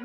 Are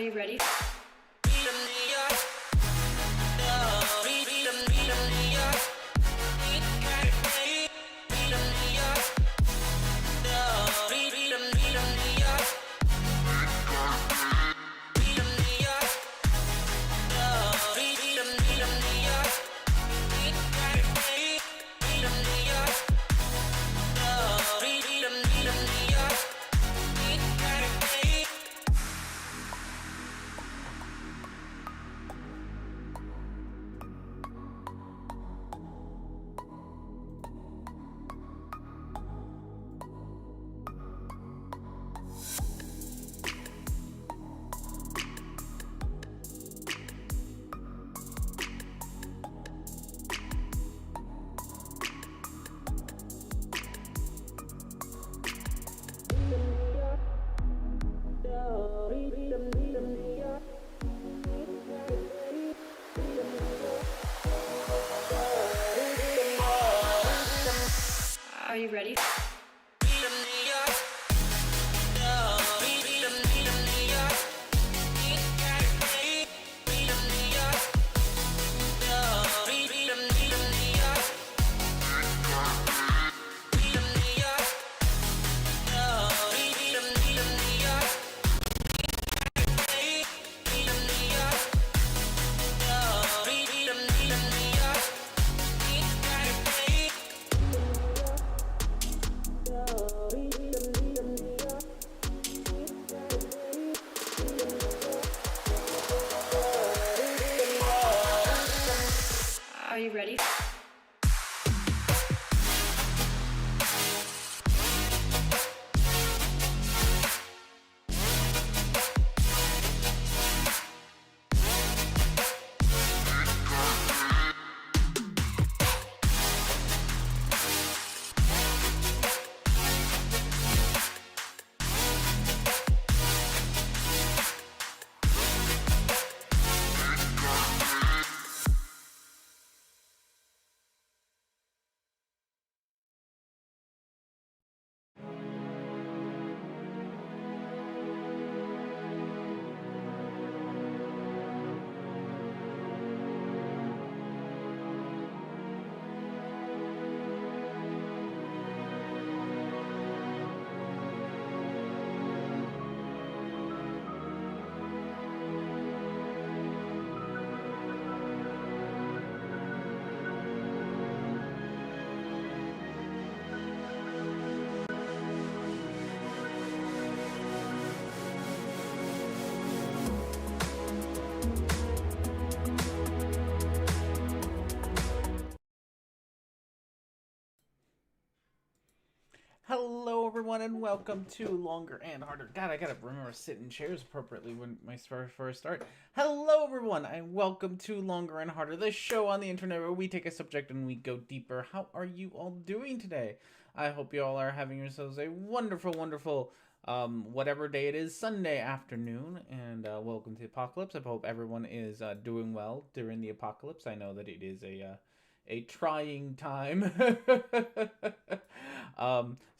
you ready? Are you ready? Are you ready? Hello everyone and welcome to Longer and Harder. God, I gotta remember to sit in chairs appropriately when my first start. Hello everyone and welcome to Longer and Harder, the show on the internet where we take a subject and we go deeper. How are you all doing today? I hope you all are having yourselves a wonderful, wonderful, whatever day it is, Sunday afternoon. And welcome to the apocalypse. I hope everyone is doing well during the apocalypse. I know that it is a trying time.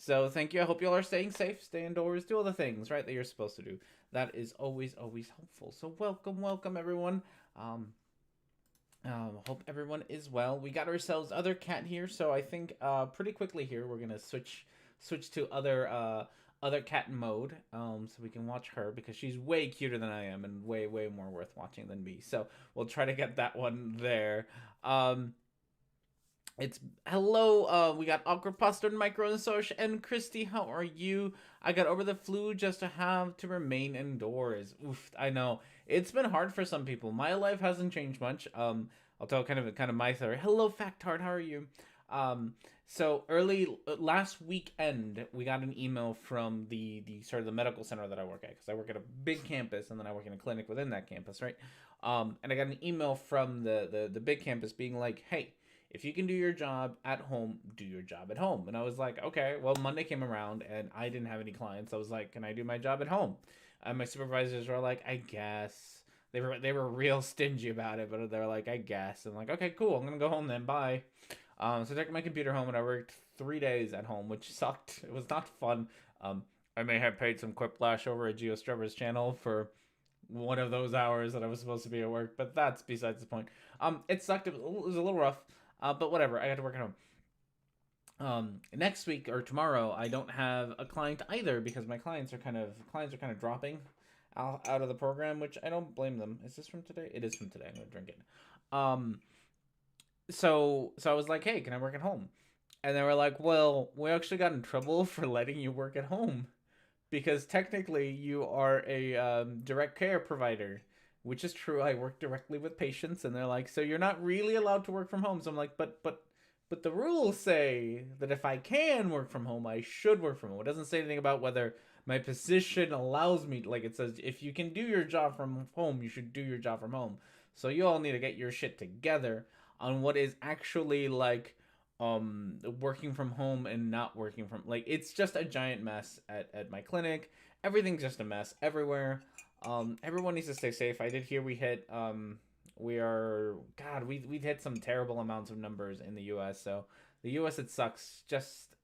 So thank you. I hope you all are staying safe, stay indoors, do all the things, right, that you're supposed to do. That is always, always helpful. So welcome everyone. Hope everyone is well. We got ourselves other cat here, so I think pretty quickly here we're gonna switch to other other cat mode, so we can watch her because she's way cuter than I am and way more worth watching than me. So we'll try to get that one there. Um, it's hello. We got awkward pasta and micro and Soch and Christy. How are you? I got over the flu just to have to remain indoors. Oof, I know it's been hard for some people. My life hasn't changed much. I'll tell kind of my story. Hello, Factard. How are you? Um, so early last weekend, we got an email from the sort of the medical center that I work at because I work at a big campus and then I work in a clinic within that campus, right? And I got an email from the big campus being like, hey, if you can do your job at home, do your job at home. And I was like, okay. Well, Monday came around and I didn't have any clients. I was like, can I do my job at home? And my supervisors were like, I guess. They were real stingy about it, but they're like, I guess. I'm like, okay, cool. I'm gonna go home then. Bye. So I took my computer home and I worked 3 days at home, which sucked. It was not fun. I may have paid some quiplash over at GeoStrubber's channel for one of those hours that I was supposed to be at work, but that's besides the point. It sucked. It was a little rough. But whatever, I got to work at home. Next week or tomorrow, I don't have a client either because my clients are kind of dropping out of the program, which I don't blame them. Is this from today? It is from today. I'm gonna drink it. Um, so I was like, hey, can I work at home? And they were like, well, we actually got in trouble for letting you work at home because technically you are a direct care provider, which is true. I work directly with patients, and they're like, so you're not really allowed to work from home. So I'm like, but the rules say that if I can work from home, I should work from home. It doesn't say anything about whether my position allows me. Like, it says if you can do your job from home, you should do your job from home. So you all need to get your shit together on what is actually like working from home and not working from, like, it's just a giant mess at my clinic. Everything's just a mess everywhere. Everyone needs to stay safe. I did hear we hit we hit some terrible amounts of numbers in the US. So the US, it sucks. Just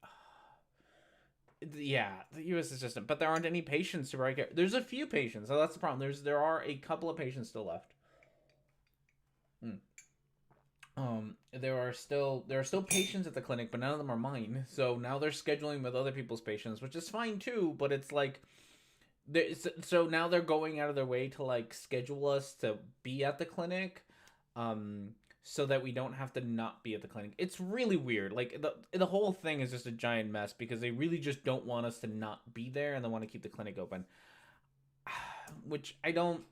yeah, the US is just, but there aren't any patients to break it. There's a few patients, so that's the problem. There are a couple of patients still left. There are still patients at the clinic, but none of them are mine. So now they're scheduling with other people's patients, which is fine too. But it's like, so now they're going out of their way to like schedule us to be at the clinic, so that we don't have to not be at the clinic. It's really weird. Like the whole thing is just a giant mess because they really just don't want us to not be there and they want to keep the clinic open, which I don't.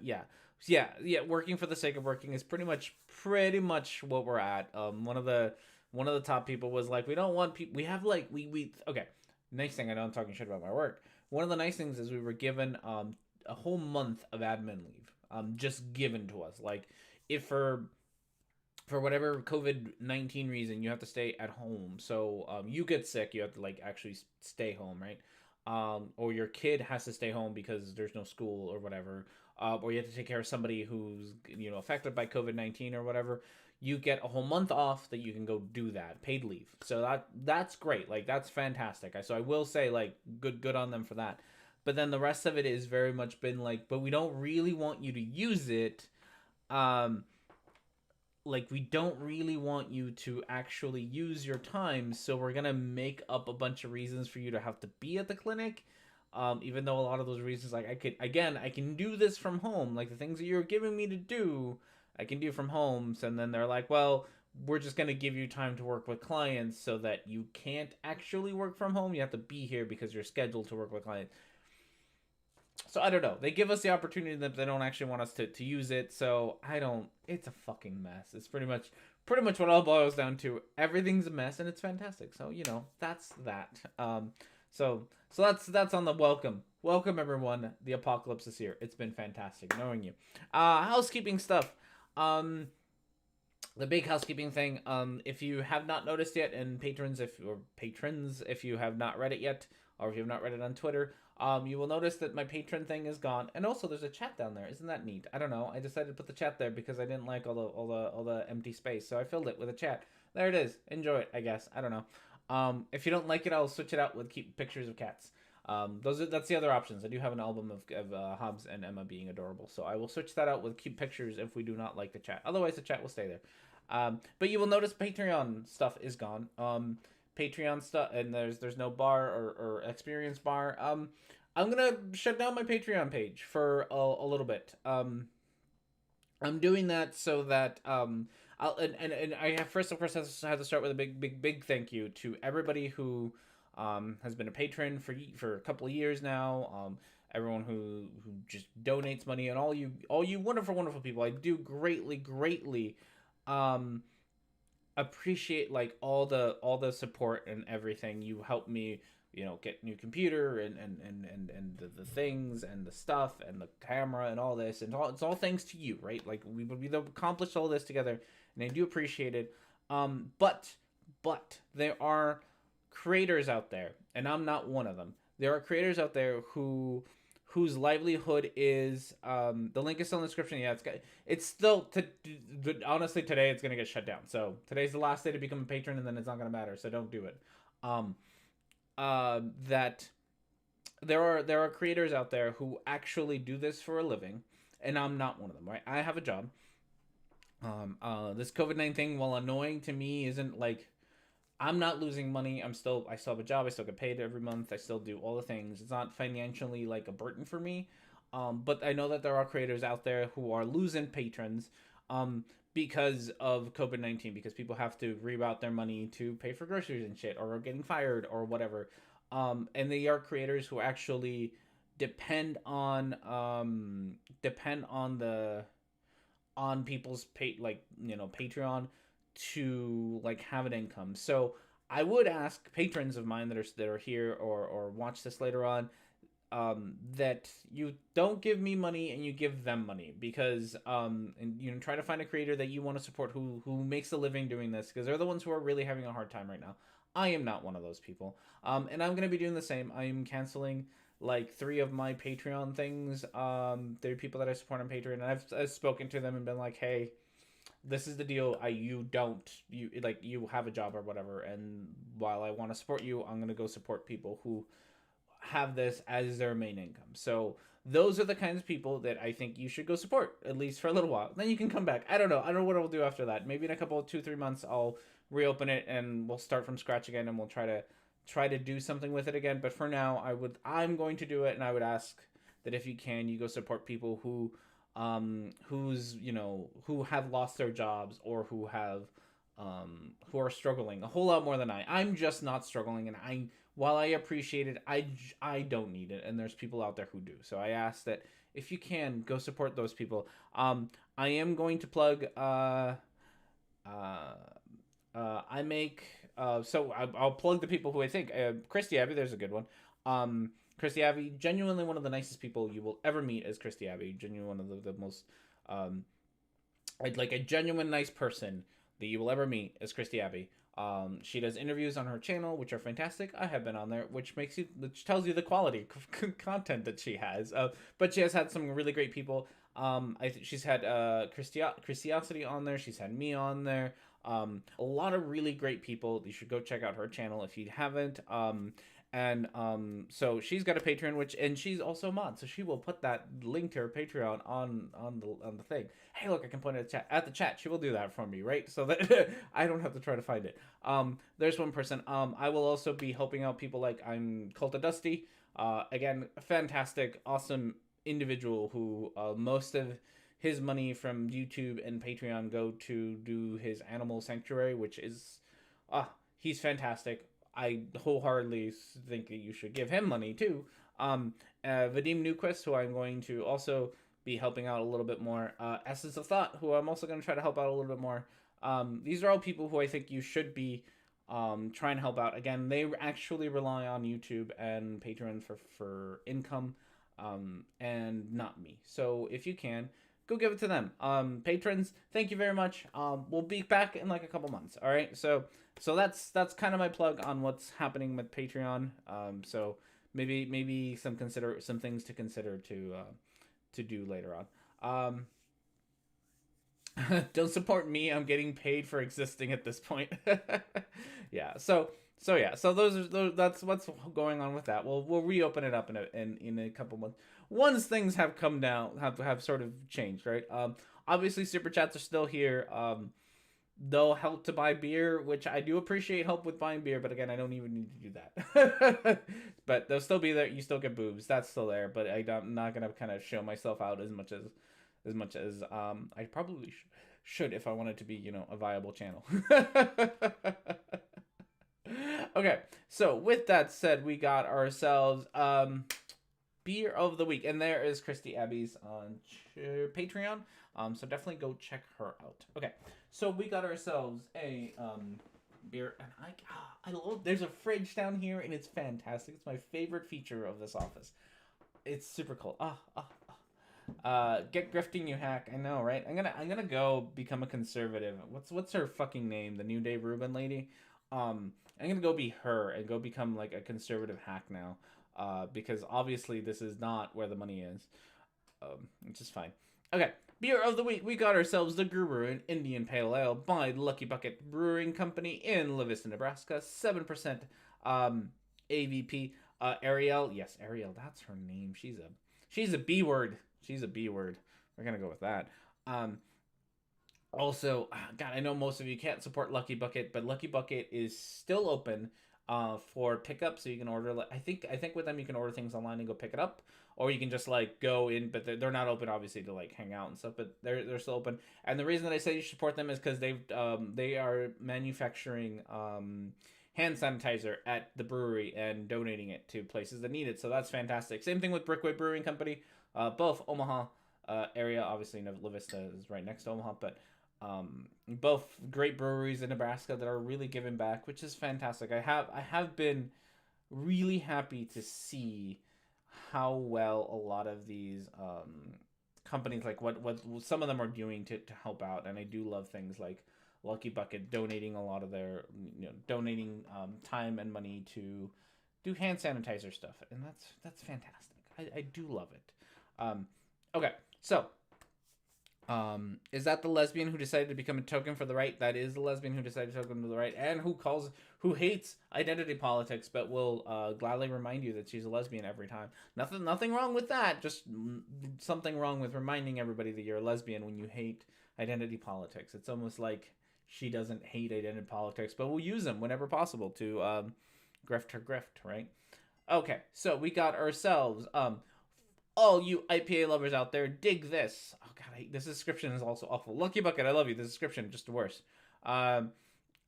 Yeah. Yeah, working for the sake of working is pretty much what we're at. One of the top people was like, we don't want people, we have like, we okay, nice thing, I know I'm talking shit about my work. One of the nice things is we were given a whole month of admin leave, just given to us. Like, if for whatever COVID-19 reason you have to stay at home, so you get sick, you have to like actually stay home, right? Or your kid has to stay home because there's no school or whatever, or you have to take care of somebody who's affected by COVID-19 or whatever. You get a whole month off that you can go do that, paid leave. So that's great. Like, that's fantastic. So I will say, like, good on them for that. But then the rest of it is very much been like, but we don't really want you to use it. Like, we don't really want you to actually use your time, so we're gonna make up a bunch of reasons for you to have to be at the clinic. Even though a lot of those reasons, like, I can do this from home, like the things that you're giving me to do, I can do from home. So, and then they're like, well, we're just gonna give you time to work with clients so that you can't actually work from home. You have to be here because you're scheduled to work with clients. So I don't know. They give us the opportunity that they don't actually want us to use it. So I don't. It's a fucking mess. It's pretty much what it all boils down to. Everything's a mess and it's fantastic. So that's that. So that's on the welcome. Welcome everyone. The apocalypse is here. It's been fantastic knowing you. Housekeeping stuff. The big housekeeping thing. If you have not noticed yet, and patrons, if you have not read it yet, or if you have not read it on Twitter, you will notice that my patron thing is gone, and also there's a chat down there. Isn't that neat? I don't know. I decided to put the chat there because I didn't like all the empty space, so I filled it with a chat. There it is. Enjoy it, I guess. I don't know. If you don't like it, I'll switch it out with keep pictures of cats. That's the other options. I do have an album of Hobbs and Emma being adorable, so I will switch that out with cute pictures if we do not like the chat. Otherwise, the chat will stay there. But you will notice Patreon stuff is gone. Patreon stuff, and there's no bar or experience bar, I'm gonna shut down my Patreon page for a little bit. I'm doing that so that and I have first, of course, have to start with a big thank you to everybody who has been a patron for a couple of years now. Everyone who just donates money, and all you wonderful people. I do greatly um appreciate like all the support and everything. You help me, get new computer and the things and the stuff and the camera and all this, and it's all thanks to you, right? Like we've accomplished all this together, and I do appreciate it. But there are creators out there, and I'm not one of them. There are creators out there whose livelihood is the link is still in the description. Yeah, it's still honestly, today it's gonna get shut down. So today's the last day to become a patron, and then it's not gonna matter. So don't do it. That there are creators out there who actually do this for a living, and I'm not one of them. Right? I have a job. This COVID-19 thing, while annoying to me, isn't like I'm not losing money. I still have a job. I still get paid every month. I still do all the things. It's not financially like a burden for me. But I know that there are creators out there who are losing patrons because of COVID-19, because people have to reroute their money to pay for groceries and shit, or are getting fired or whatever. And they are creators who actually depend on people's Patreon to like have an income. So I would ask patrons of mine that are here or watch this later on, that you don't give me money and you give them money, because and try to find a creator that you want to support who makes a living doing this, because they're the ones who are really having a hard time right now. I am not one of those people, and I'm gonna be doing the same. I am canceling like 3 of my Patreon things. There are people that I support on Patreon, and I've spoken to them and been like, hey, this is the deal. You have a job or whatever, and while I want to support you, I'm gonna go support people who have this as their main income. So those are the kinds of people that I think you should go support, at least for a little while. Then you can come back. I don't know what I'll do after that. Maybe in a couple of 2-3 months I'll reopen it and we'll start from scratch again, and we'll try to do something with it again. But for now, I'm going to do it, and I would ask that if you can, you go support people who who have lost their jobs, or who are struggling a whole lot more than I'm just not struggling, and while I appreciate it, I don't need it, and there's people out there who do. So I ask that if you can, go support those people. I am going to plug I make so I'll plug the people who I think Christy Abbey, there's a good one. Christy Abbey, genuinely one of the nicest people you will ever meet is Christy Abbey. Genuinely one of the most like a genuine nice person that you will ever meet is Christy Abbey. She does interviews on her channel, which are fantastic. I have been on there, which tells you the quality of content that she has. But she has had some really great people. I think she's had Christiosity on there. She's had me on there. A lot of really great people. You should go check out her channel if you haven't. So she's got a Patreon, and she's also a mod, so she will put that link to her Patreon on the thing. Hey, look, I can point at the chat. She will do that for me, right? So that I don't have to try to find it. There's one person. I will also be helping out people like I'm Cult of Dusty. Again, fantastic, awesome individual who most of his money from YouTube and Patreon go to do his animal sanctuary, which is he's fantastic. I wholeheartedly think that you should give him money too. Vadim Newquist, who I'm going to also be helping out a little bit more. Essence of Thought, who I'm also going to try to help out a little bit more. These are all people who I think you should be trying to help out. Again, they actually rely on YouTube and Patreon for income, and not me. So if you can, go give it to them. Patrons, thank you very much. We'll be back in like a couple months. All right. So that's kind of my plug on what's happening with Patreon. So maybe some things to consider to do later on. Don't support me. I'm getting paid for existing at this point. Yeah. So that's what's going on with that. We'll reopen it up in a couple months once things have come down, have sort of changed, right? Obviously super chats are still here. they'll help to buy beer, which I do appreciate help with buying beer, but again, I don't even need to do that. But they'll still be there. You still get boobs. That's still there, but I'm not gonna kind of show myself out as much as I probably should if I wanted to be, a viable channel. Okay, so with that said, we got ourselves beer of the week, and there is Christy Abby's on Patreon. So definitely go check her out. Okay, so we got ourselves a beer, and I love. There's a fridge down here, and it's fantastic. It's my favorite feature of this office. It's super cool. Get grifting, you hack. I know, right? I'm gonna go become a conservative. What's her fucking name? The New Day Rubin lady. I'm gonna go be her and go become like a conservative hack now. Because obviously this is not where the money is. Which is fine. Okay, beer of the week. We got ourselves the Guru, an Indian Pale Ale by Lucky Bucket Brewing Company in La Vista, Nebraska. 7% AVP. Ariel. Yes, Ariel. That's her name. She's a B word. She's a B word. We're gonna go with that. Also, God, I know most of you can't support Lucky Bucket, but Lucky Bucket is still open for pickup, so you can order. I think with them you can order things online and go pick it up, or you can just like go in, but they're not open obviously to like hang out and stuff, but they're still open. And the reason that I say you should support them is because they are manufacturing hand sanitizer at the brewery and donating it to places that need it, so that's fantastic. Same thing with Brickway Brewing Company, both Omaha area. Obviously, La Vista is right next to Omaha, but both great breweries in Nebraska that are really giving back, which is fantastic. I have been really happy to see how well a lot of these companies, like what some of them are doing to help out, and I do love things like Lucky Bucket donating a lot of their donating time and money to do hand sanitizer stuff, and that's fantastic. I do love it. Okay, so is that the lesbian who decided to become a token for the right? That is the lesbian who decided to token for the right, and who hates identity politics, but will gladly remind you that she's a lesbian every time. Nothing wrong with that. Just something wrong with reminding everybody that you're a lesbian when you hate identity politics. It's almost like she doesn't hate identity politics, but will use them whenever possible to grift her grift, right? Okay, so we got ourselves all you IPA lovers out there, dig this. Oh god, this description is also awful. Lucky Bucket, I love you. This description just worse. All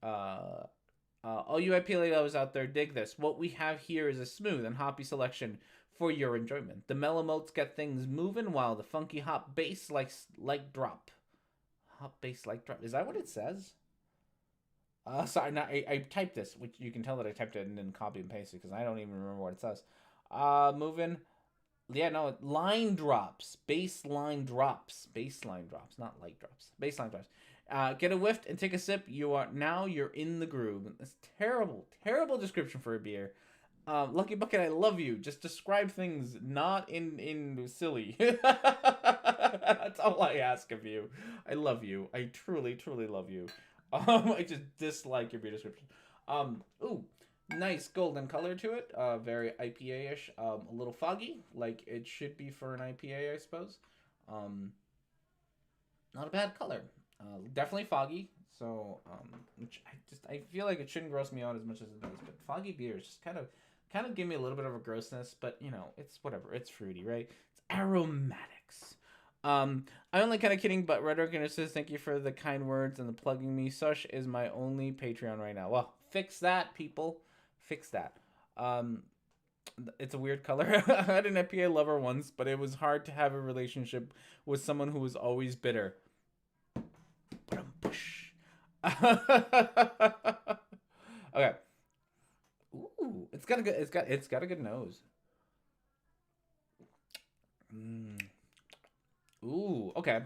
you IPA lovers out there, dig this. What we have here is a smooth and hoppy selection for your enjoyment. The mellow malts get things moving, while the funky hop bass like drop. Hop bass like drop. Is that what it says? Sorry, no, I typed this, which you can tell that I typed it and then copy and paste it because I don't even remember what it says. Moving. Yeah, no, line drops. Baseline drops. Baseline drops, not light drops. Baseline drops. Get a whiff and take a sip. You're in the groove. It's terrible description for a beer. Lucky Bucket, I love you. Just describe things not in silly. That's all I ask of you. I love you. I truly love you. I just dislike your beer description. Ooh. Nice golden color to it. Very IPA-ish. A little foggy, like it should be for an IPA, I suppose. Not a bad color. Definitely foggy. So, which I feel like it shouldn't gross me out as much as it does. But foggy beers just kind of give me a little bit of a grossness. But it's whatever. It's fruity, right? It's aromatics. I'm only kind of kidding, but Rhetoric&Discourse, thank you for the kind words and the plugging me. Sush is my only Patreon right now. Well, fix that, people. Fix that. It's a weird color. I had an IPA lover once, but it was hard to have a relationship with someone who was always bitter. Okay. Ooh, it's got a good nose. Ooh, okay.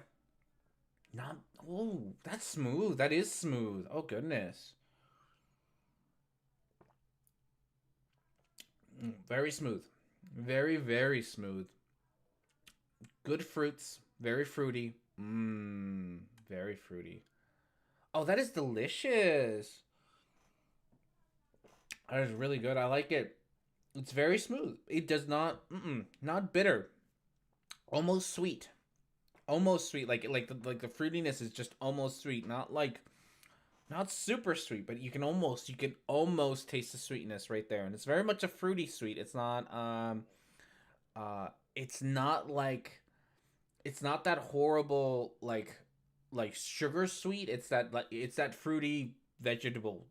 That's smooth. That is smooth. Oh goodness. Very smooth. Very smooth. Good fruits. Very fruity. Very fruity. Oh, that is delicious. That is really good. I like it. It's very smooth. It does not, not bitter. Almost sweet. Almost sweet. Like the fruitiness is just almost sweet. Not like not super sweet, but you can almost taste the sweetness right there, and it's very much a fruity sweet. It's not it's not like it's not that horrible like sugar sweet. It's that fruity vegetable,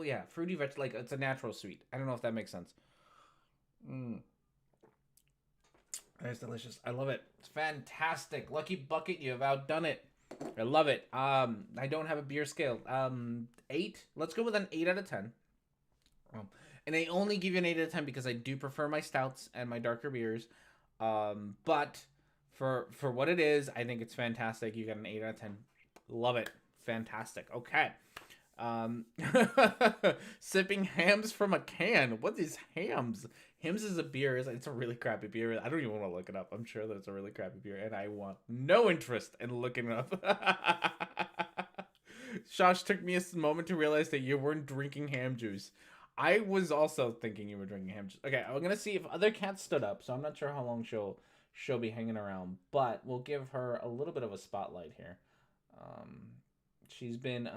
yeah, fruity like it's a natural sweet. I don't know if that makes sense. Mm. It's delicious. I love it. It's fantastic. Lucky Bucket, you have outdone it. I love it. I don't have a beer scale. 8. Let's go with an 8 out of 10. And I only give you an 8 out of 10 because I do prefer my stouts and my darker beers. But for what it is, I think it's fantastic. You got an 8 out of 10. Love it. Fantastic. Okay. Um, sipping hams from a can. What is hams? Hams is a beer. It's a really crappy beer. I don't even want to look it up. I'm sure that it's a really crappy beer, and I want no interest in looking it up. Shosh took me a moment to realize that you weren't drinking ham juice. I was also thinking you were drinking ham juice. Okay, I'm gonna see if other cats stood up, so I'm not sure how long she'll be hanging around, but we'll give her a little bit of a spotlight here. Um, she's been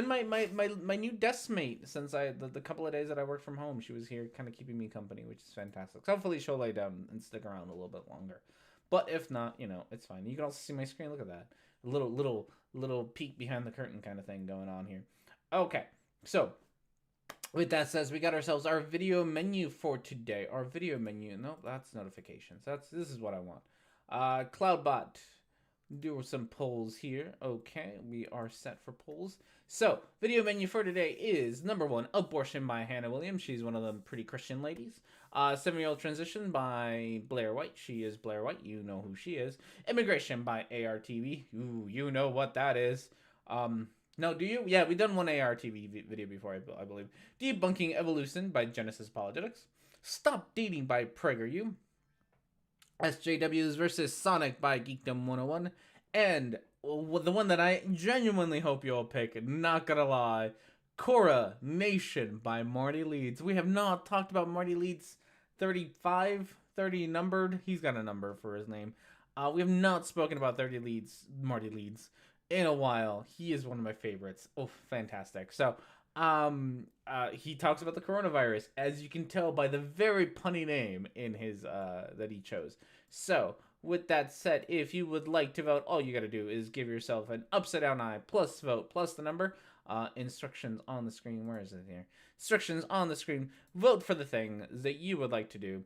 my new desk mate since the couple of days that I worked from home. She was here kind of keeping me company, which is fantastic. So hopefully she'll lay down and stick around a little bit longer. But if not, it's fine. You can also see my screen. Look at that. A little peek behind the curtain kind of thing going on here. Okay. So, with that says, we got ourselves our video menu for today. Our video menu. No, that's notifications. This is what I want. Cloudbot. Do some polls here. Okay, we are set for polls. So, video menu for today is number 1, Abortion by Hannah Williams. She's one of them pretty Christian ladies. 7-Year-Old Transition by Blair White. She is Blair White. You know who she is. Immigration by ARTV. Ooh, you know what that is. No, do you? Yeah, we've done one ARTV video before, I believe. Debunking Evolution by Genesis Apologetics. Stop Dating by PragerU. SJWs versus Sonic by Geekdom 101, and the one that I genuinely hope you'll pick, not gonna lie, Korra Nation by Marty Leeds. We have not talked about Marty Leeds 35, 30 numbered. He's got a number for his name. We have not spoken about Marty Leeds, in a while. He is one of my favorites. Oh, fantastic. So, he talks about the coronavirus, as you can tell by the very punny name in his that he chose. So, with that said, if you would like to vote, all you gotta do is give yourself an upside down eye plus vote plus the number. Instructions on the screen. Where is it here? Instructions on the screen. Vote for the thing that you would like to do.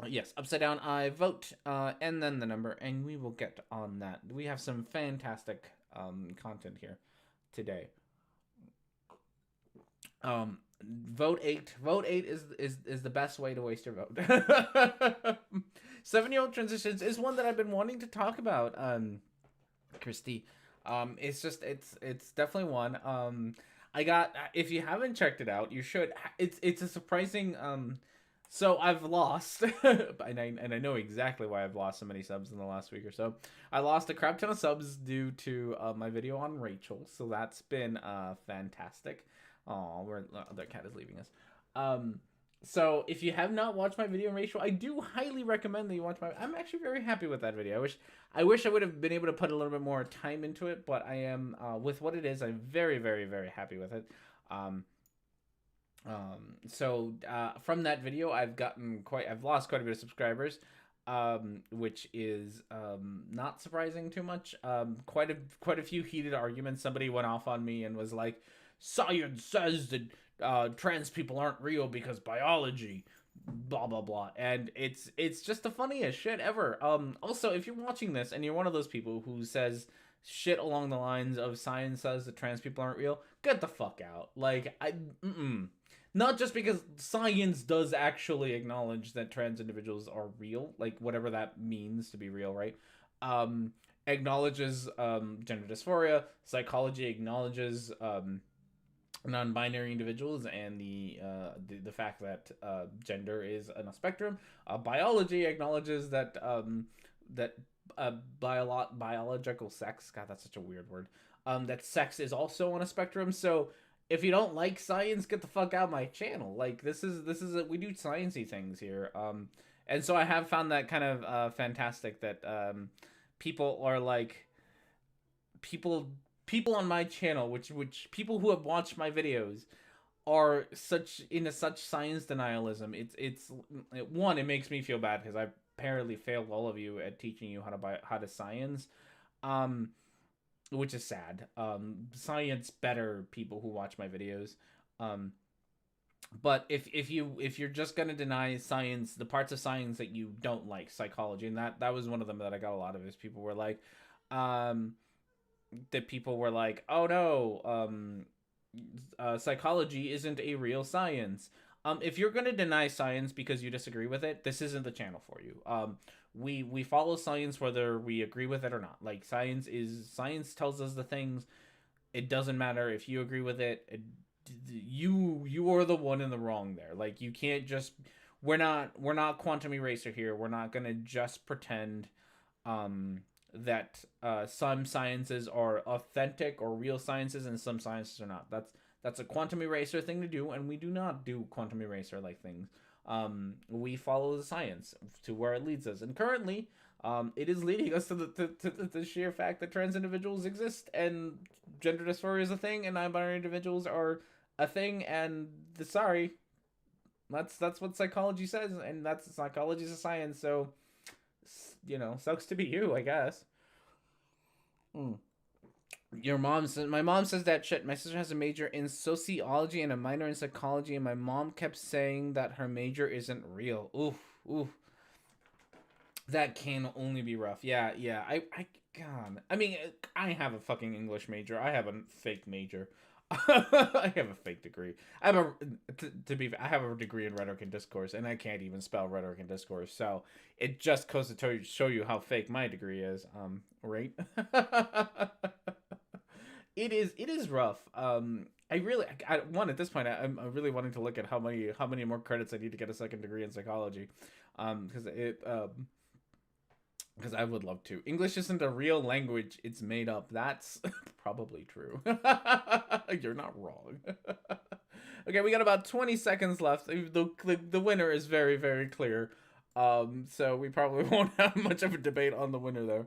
Yes, upside down eye, vote, and then the number, and we will get on that. We have some fantastic content here today. Vote 8. Vote 8 is the best way to waste your vote. 7-Year-Old Transitions is one that I've been wanting to talk about, Christy. It's definitely one. I got, if you haven't checked it out, you should. It's a surprising, so I've lost, and I know exactly why I've lost so many subs in the last week or so. I lost a crap ton of subs due to my video on Rachel, so that's been fantastic. Oh, the cat is leaving us. So if you have not watched my video on Rachel, I do highly recommend that you watch I'm actually very happy with that video. I wish I would have been able to put a little bit more time into it, but I am with what it is. I'm very, very, very happy with it. So from that video, I've lost quite a bit of subscribers, which is not surprising too much. Quite a few heated arguments. Somebody went off on me and was like, "Science says that trans people aren't real because biology, blah blah blah," and it's just the funniest shit ever. Also, if you're watching this and you're one of those people who says shit along the lines of "science says that trans people aren't real," get the fuck out. Like, not just because science does actually acknowledge that trans individuals are real, like whatever that means to be real, right? Acknowledges gender dysphoria. Psychology acknowledges non-binary individuals and the fact that gender is on a spectrum. Biology acknowledges that biological sex. God, that's such a weird word. That sex is also on a spectrum. So if you don't like science, get the fuck out of my channel. Like, this is we do sciencey things here. And so I have found that kind of fantastic that people people on my channel, which people who have watched my videos are such science denialism. It's one, it makes me feel bad because I apparently failed all of you at teaching you how to science, um which is sad. Science better, people who watch my videos. um but if you're just gonna deny science, the parts of science that you don't like, psychology, and that was one of them that I got a lot of, is people were like, um oh no, psychology isn't a real science. If you're gonna deny science because you disagree with it, this isn't the channel for you. We follow science whether we agree with it or not. Like, science tells us the things. It doesn't matter if you agree with it. You are the one in the wrong there. Like, you can't just, we're not quantum eraser here. We're not gonna just pretend that some sciences are authentic or real sciences and some sciences are not. That's a quantum eraser thing to do, and we do not do quantum eraser like things. We follow the science to where it leads us, and currently, it is leading us to the sheer fact that trans individuals exist, and gender dysphoria is a thing, and non-binary individuals are a thing. And sorry, that's what psychology says, and psychology is a science. So, sucks to be you, I guess. Your mom says, my mom says that shit. My sister has a major in sociology and a minor in psychology, and my mom kept saying that her major isn't real. Oof. That can only be rough. Yeah. God. I mean, I have a fucking English major. I have a fake major. I have a fake degree. I have I have a degree in Rhetoric and Discourse, and I can't even spell Rhetoric and Discourse. So it just goes to show you how fake my degree is. Right? It is rough. At this point, I'm really wanting to look at how many more credits I need to get a second degree in psychology, because I would love to. English isn't a real language; it's made up. That's probably true. You're not wrong. Okay, we got about 20 seconds left. The winner is very, very clear. So we probably won't have much of a debate on the winner there.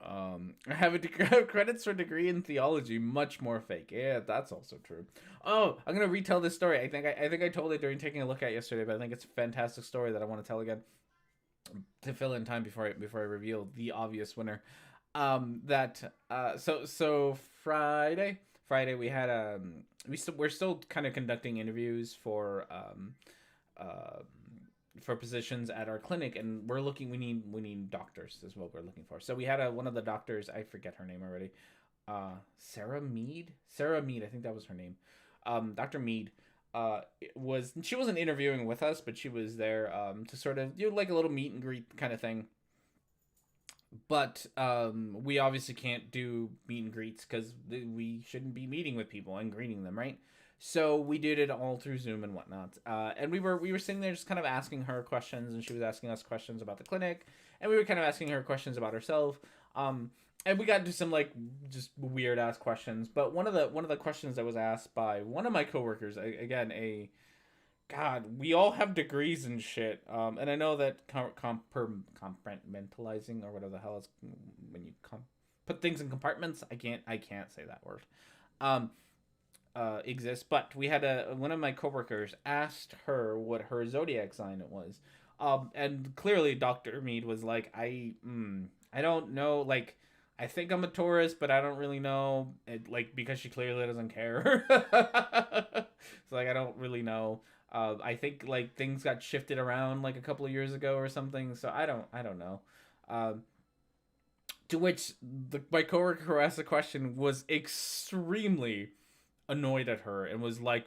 I have credits for degree in theology, much more fake. Yeah, that's also true. Oh, I'm gonna retell this story. I think I told it during taking a look at yesterday, but I think it's a fantastic story that I want to tell again to fill in time before I reveal the obvious winner. So Friday we had we're still kind of conducting interviews for positions at our clinic, and we need doctors is what we're looking for. So we had one of the doctors, I forget her name already, Sarah Mead, I think that was her name. Dr. Mead she wasn't interviewing with us, but she was there to sort of do like a little meet and greet kind of thing. But we obviously can't do meet and greets because we shouldn't be meeting with people and greeting them, right? So we did it all through Zoom and whatnot. And we were sitting there just kind of asking her questions, and she was asking us questions about the clinic, and we were kind of asking her questions about herself. And we got into some like just weird ass questions. But one of the questions that was asked by one of my coworkers, again, God, we all have degrees and shit. And I know that compartmentalizing, or whatever the hell is when you put things in compartments. I can't say that word. Exists, but we had one of my coworkers asked her what her zodiac sign it was. And clearly Dr. Mead was like, I don't know, like, I think I'm a Taurus, but I don't really know, because she clearly doesn't care. So like, I don't really know. I think like things got shifted around like a couple of years ago or something, so I don't know. To which my coworker who asked the question was extremely annoyed at her and was like,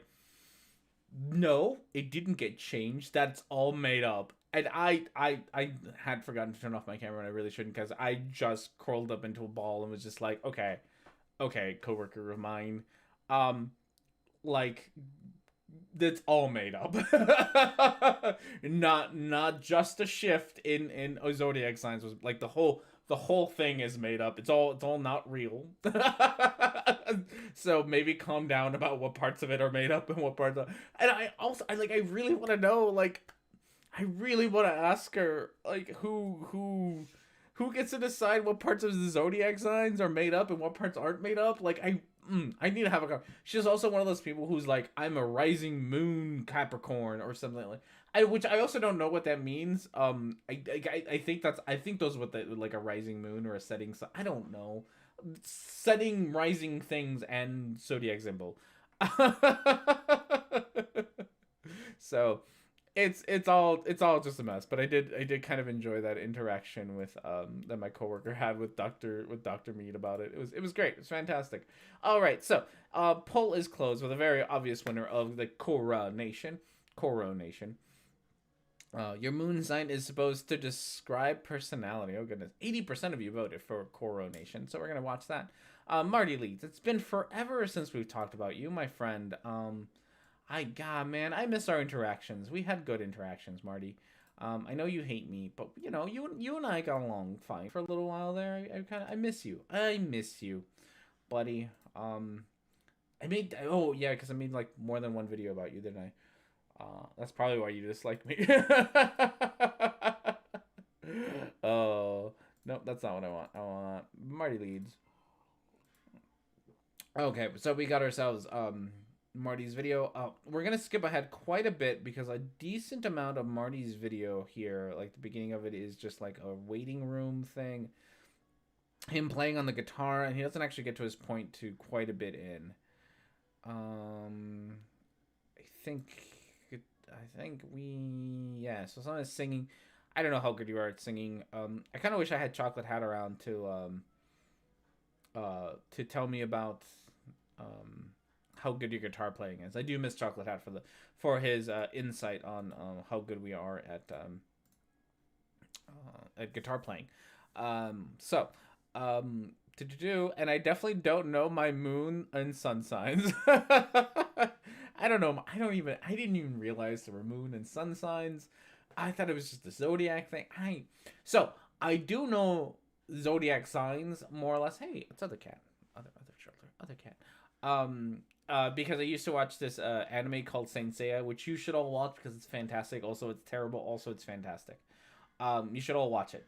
no, it didn't get changed, that's all made up. And I had forgotten to turn off my camera, and I really shouldn't, because I just curled up into a ball and was just like, okay, coworker of mine, like, that's all made up. not just a shift in zodiac signs, was like the whole thing is made up. It's all not real. So maybe calm down about what parts of it are made up and what parts are. And I really want to know, like, I really want to ask her, like, who who gets to decide what parts of the zodiac signs are made up and what parts aren't made up? Like, I need to have a. She's also one of those people who's like, I'm a rising moon Capricorn or something like. Which I also don't know what that means. I think those what the like a rising moon or a setting. I don't know. Setting rising things and zodiac symbol. So it's all just a mess, but I did kind of enjoy that interaction with that my coworker had with Dr. Mead about it. It was great. It was fantastic. All right, so poll is closed with a very obvious winner of the coronation. Your moon sign is supposed to describe personality. Oh goodness, 80% of you voted for coronation, so we're gonna watch that. Marty leads. It's been forever since we've talked about you, my friend. Man, I miss our interactions. We had good interactions, Marty. I know you hate me, but you know, you and I got along fine for a little while there. I miss you. I miss you, buddy. Because I made like more than one video about you, didn't I? That's probably why you dislike me. Oh, nope, that's not what I want. I want Marty leads. Okay, so we got ourselves Marty's video. We're gonna skip ahead quite a bit because a decent amount of Marty's video here, like the beginning of it, is just like a waiting room thing. Him playing on the guitar, and he doesn't actually get to his point to quite a bit in. So someone is singing. I don't know how good you are at singing. I kind of wish I had Chocolate Hat around to tell me about how good your guitar playing is. I do miss Chocolate Hat for his insight on how good we are at guitar playing. And I definitely don't know my moon and sun signs. I don't know. I didn't even realize there were moon and sun signs. I thought it was just a zodiac thing. I do know zodiac signs more or less. Hey, it's other cat. Other cat. Because I used to watch this anime called Saint Seiya, which you should all watch because it's fantastic. Also, it's terrible. Also, it's fantastic. You should all watch it.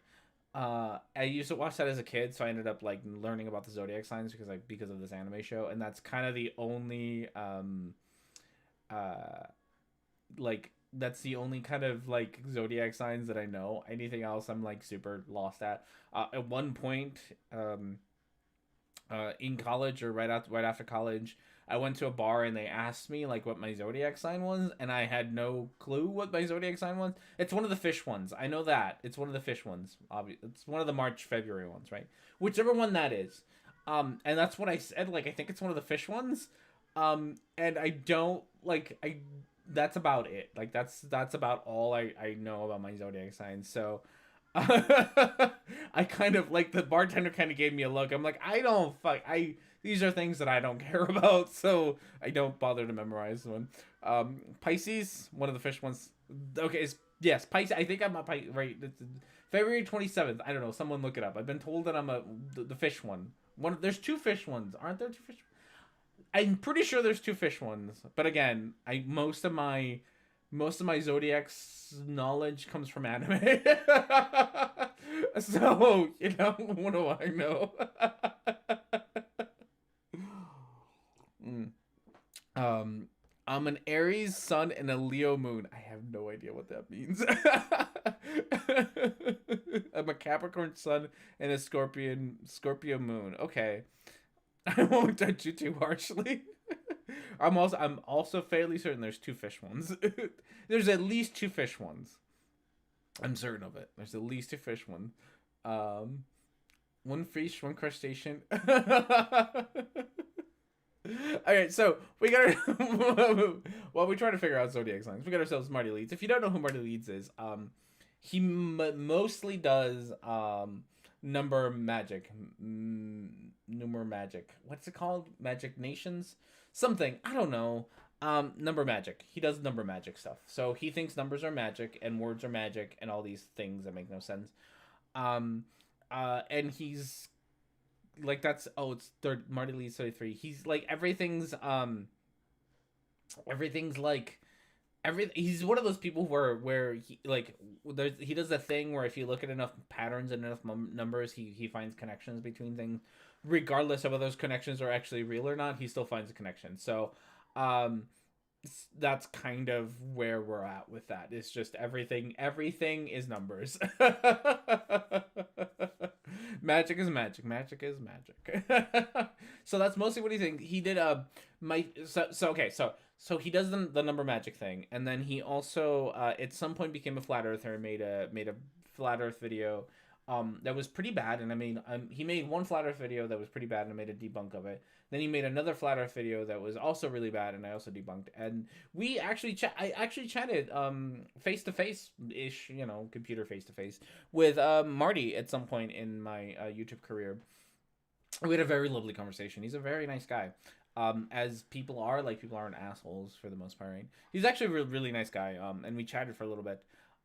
I used to watch that as a kid, so I ended up like learning about the zodiac signs because of this anime show, and that's kind of the only that's the only kind of like zodiac signs that I know. Anything else, I'm like super lost at. At one point, in college or right after college, I went to a bar and they asked me like what my zodiac sign was, and I had no clue what my zodiac sign was. It's one of the fish ones. I know that. It's one of the fish ones. It's one of the March, February ones, right? Whichever one that is. And that's what I said. Like, I think it's one of the fish ones. And I don't that's about it. Like, that's about all I know about my zodiac sign. So I kind of like, the bartender kind of gave me a look. I'm like, these are things that I don't care about, so I don't bother to memorize them. Pisces, one of the fish ones. Okay, yes, Pisces. I think I'm a Pisces, right? It's February 27th. I don't know. Someone look it up. I've been told that I'm the fish one. There's two fish ones, aren't there? Two fish. I'm pretty sure there's two fish ones, but again, most of my zodiac's knowledge comes from anime. So, what do I know? I'm an Aries sun and a Leo moon. I have no idea what that means. I'm a Capricorn sun and a Scorpio moon. Okay. I won't judge you too harshly. I'm also fairly certain there's two fish ones. There's at least two fish ones. I'm certain of it. There's at least two fish ones. One fish, one crustacean. Alright, so we got while we try to figure out zodiac signs, we got ourselves Marty Leeds. If you don't know who Marty Leeds is, he mostly does number magic. What's it called? Magic Nations? Something. I don't know. Number magic. He does number magic stuff. So he thinks numbers are magic and words are magic and all these things that make no sense. And he's like, it's Marty Leeds 33. He's like, everything's like he's one of those people where he like he does a thing where if you look at enough patterns and enough numbers, he finds connections between things, regardless of whether those connections are actually real or not. He still finds a connection. So, um, that's kind of where we're at with that. It's just everything is numbers. Magic is magic. Magic is magic. So that's mostly what he thinks. He did so he does the number magic thing, and then he also at some point became a flat earther and made a flat earth video that was pretty bad. And I mean, he made one flat earth video that was pretty bad, and I made a debunk of it. Then he made another flat earth video that was also really bad, and I also debunked. And we actually I actually chatted face to face ish, computer face to face with Marty at some point in my YouTube career. We had a very lovely conversation. He's a very nice guy. As people are, like, people aren't assholes for the most part, right? He's actually a really nice guy. And we chatted for a little bit.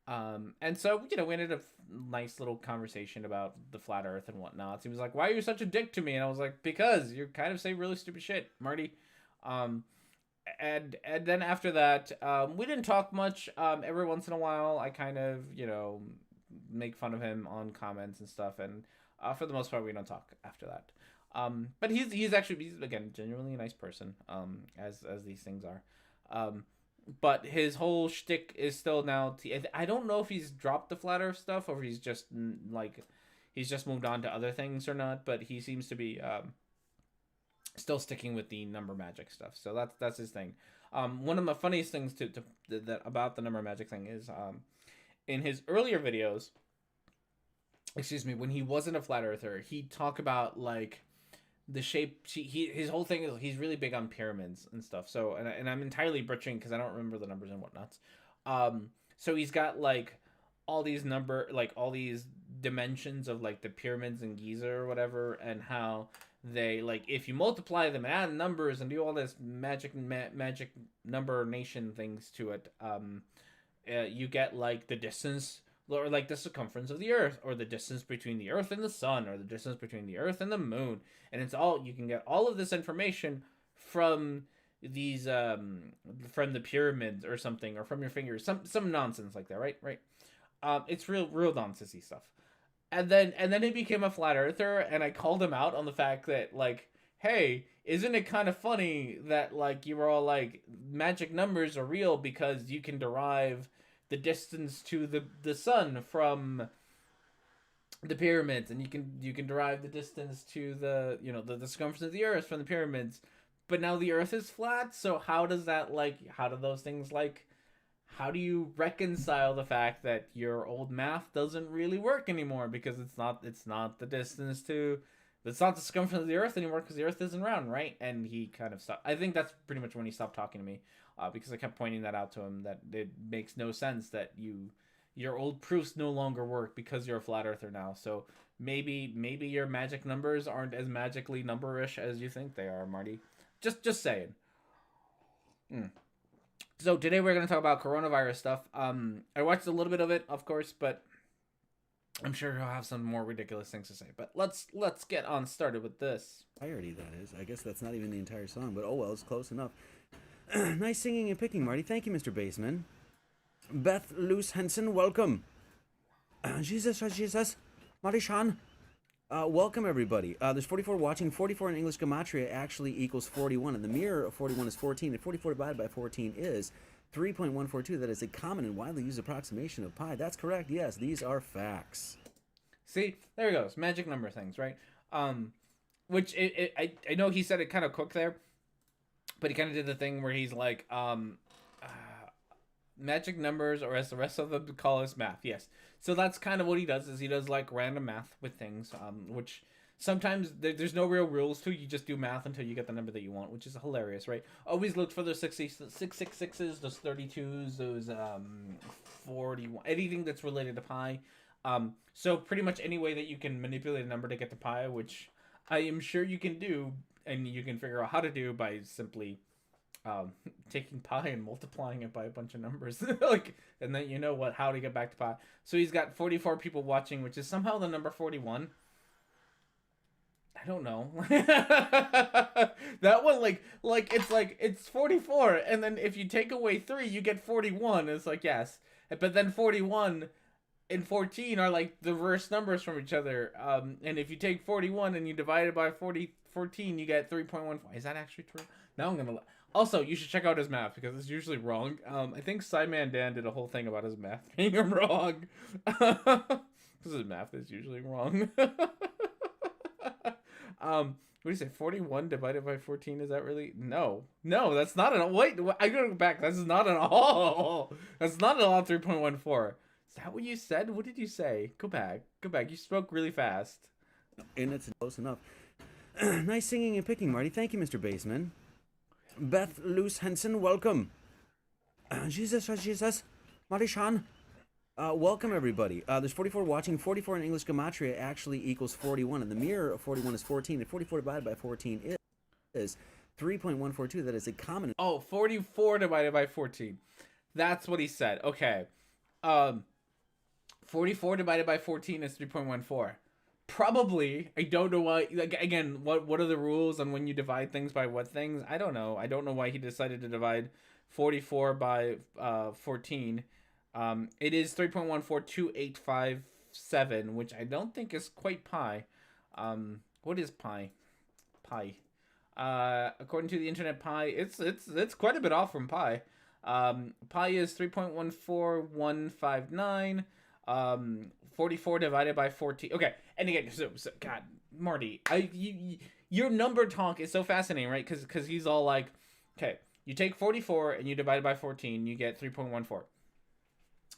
And so, we ended a nice little conversation about the flat earth and whatnot. He was like, why are you such a dick to me? And I was like, because you kind of say really stupid shit, Marty. And then after that, we didn't talk much. Every once in a while, I kind of, make fun of him on comments and stuff. And for the most part, we don't talk after that. But he's again, genuinely a nice person, as these things are. But his whole shtick is still now. I don't know if he's dropped the flat Earth stuff or if he's just moved on to other things or not. But he seems to be still sticking with the number magic stuff. So that's his thing. One of the funniest things that about the number magic thing is in his earlier videos. Excuse me, when he wasn't a flat earther, he'd talk about like the shape. His whole thing is he's really big on pyramids and stuff. So and I'm entirely butchering because I don't remember the numbers and whatnots. So he's got like all these dimensions of like the pyramids in Giza or whatever, and how they like if you multiply them and add numbers and do all this magic number nation things to it, you get like the distance. Or like the circumference of the Earth, or the distance between the Earth and the Sun, or the distance between the Earth and the Moon, and you can get all of this information from these from the pyramids or something, or from your fingers, some nonsense like that, right? It's real nonsensey stuff. And then he became a flat earther, and I called him out on the fact that like, hey, isn't it kind of funny that like you were all like magic numbers are real because you can derive the distance to the sun from the pyramids, and you can derive the distance to the the circumference of the Earth from the pyramids, but now the Earth is flat. So how do those things how do you reconcile the fact that your old math doesn't really work anymore because it's not the distance to it's not the circumference of the Earth anymore because the Earth isn't round, right? And he kind of stopped. I think that's pretty much when he stopped talking to me. Because I kept pointing that out to him, that it makes no sense that your old proofs no longer work because you're a flat earther now. So maybe your magic numbers aren't as magically numberish as you think they are, Marty. Just saying. So today we're going to talk about coronavirus stuff. I watched a little bit of it, of course, but I'm sure he'll have some more ridiculous things to say. But let's get on started with this. Entirety, that is. I guess that's not even the entire song, but oh well, it's close enough. Nice singing and picking, Marty. Thank you, Mr. Baseman. Beth Luce Henson, welcome. Jesus, Marty Shan. Welcome, everybody. There's 44 watching. 44 in English Gematria actually equals 41, and the mirror of 41 is 14, and 44 divided by 14 is 3.142. That is a common and widely used approximation of pi. That's correct. Yes, these are facts. See, there he goes. Magic number things, right? Which I know he said it kind of quick there. But he kind of did the thing where he's like, magic numbers, or as the rest of them call us, math. Yes. So that's kind of what he does, is he does like random math with things, which sometimes there's no real rules to. You just do math until you get the number that you want, which is hilarious, right? Always look for those 666s, those 32s, those 41, anything that's related to pi. So pretty much any way that you can manipulate a number to get to pi, which I am sure you can do. And you can figure out how to do by simply taking pi and multiplying it by a bunch of numbers. And then how to get back to pi. So he's got 44 people watching, which is somehow the number 41. I don't know. That one, it's 44, and then if you take away 3, you get 41. It's like, yes. But then 41 and 14 are like the reverse numbers from each other. And if you take 41 and you divide it by 14, you get 3.14. Is that actually true? Now I'm gonna. Also, you should check out his math because it's usually wrong. I think Simon Dan did a whole thing about his math being wrong. Because his math is usually wrong. What do you say? 41 divided by 14? Is that really? No, that's not an. Wait, I gotta go back. That's not an all. That's not at all 3.14. Is that what you said? What did you say? Go back. You spoke really fast. And it's close enough. Nice singing and picking, Marty. Thank you, Mr. Baseman. Beth Luce Henson, welcome. Jesus, Marty-chan. Welcome, everybody. There's 44 watching. 44 in English Gematria actually equals 41, and the mirror of 41 is 14, and 44 divided by 14 is 3.142. That is a common... Oh, 44 divided by 14. That's what he said. Okay. 44 divided by 14 is 3.14. Probably. I don't know why. Like, again, what are the rules on when you divide things by what things? I don't know. I don't know why he decided to divide 44 by 14. It is 3.142857, which I don't think is quite pi. What is pi? Pi. According to the internet, pi, it's quite a bit off from pi. Pi is 3.14159. 44 divided by 14. Okay, and again, so God, Marty, your number talk is so fascinating, right? Because he's all like, okay, you take 44 and you divide it by 14, you get 3.14.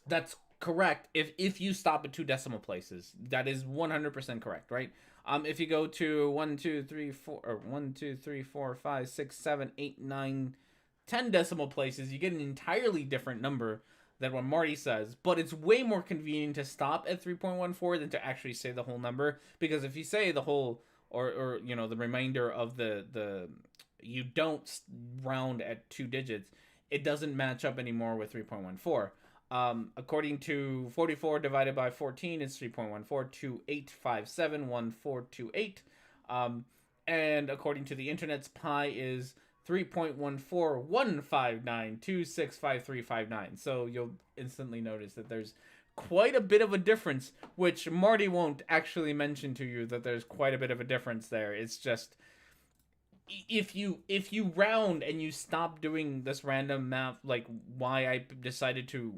That's correct if you stop at 2 decimal places. That is 100% correct, right? If you go to 1, 2, 3, 4, 5, 6, 7, 8, 9, 10 decimal places, you get an entirely different number than what Marty says, but it's way more convenient to stop at 3.14 than to actually say the whole number, because if you say the whole or you know, the remainder of the you don't round at 2 digits, it doesn't match up anymore with 3.14. According to 44 divided by 14 is 3.1428571428. And according to the internet's pi is 3.14159265359. So you'll instantly notice that there's quite a bit of a difference, which Marty won't actually mention to you, that there's quite a bit of a difference there. It's just if you round and you stop doing this random math, like why I decided to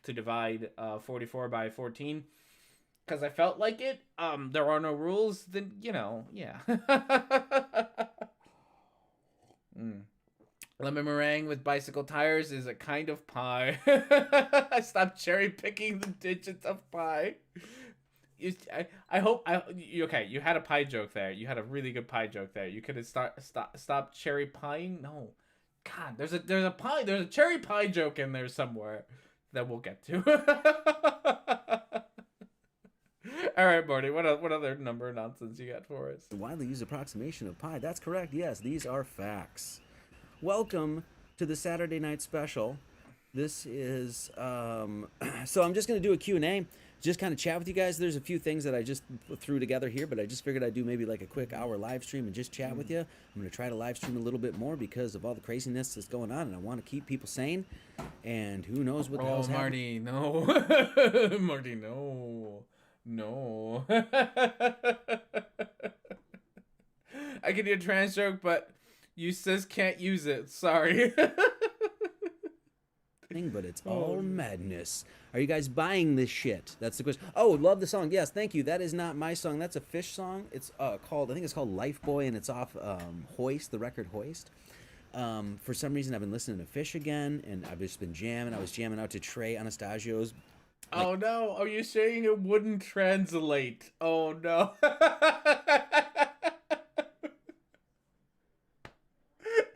divide 44 by 14, because I felt like it. There are no rules, then, you know, yeah. Lemon meringue with bicycle tires is a kind of pie. I stopped cherry picking the digits of pie. I hope okay. You had a pie joke there. You had a really good pie joke there. You could have stopped cherry pieing. No, God, there's a cherry pie joke in there somewhere that we'll get to. All right, Marty, what other number nonsense you got for us? Widely used approximation of pi. That's correct. Yes, these are facts. Welcome to the Saturday night special. This is so I'm just going to do a Q&A, just kind of chat with you guys. There's a few things that I just threw together here, but I just figured I'd do maybe like a quick hour live stream and just chat with you. I'm going to try to live stream a little bit more because of all the craziness that's going on, and I want to keep people sane. And who knows what the hell's happening. No. Marty, no. No. I can do a trans joke, but you sis can't use it. Sorry. But it's all madness. Are you guys buying this shit? That's the question. Oh, love the song. Yes, thank you. That is not my song. That's a Fish song. It's called, I think it's called Life Boy, and it's off Hoist, the record Hoist. For some reason, I've been listening to Fish again, and I've just been jamming. I was jamming out to Trey Anastasio's. Oh no, are you saying it wouldn't translate? Oh no.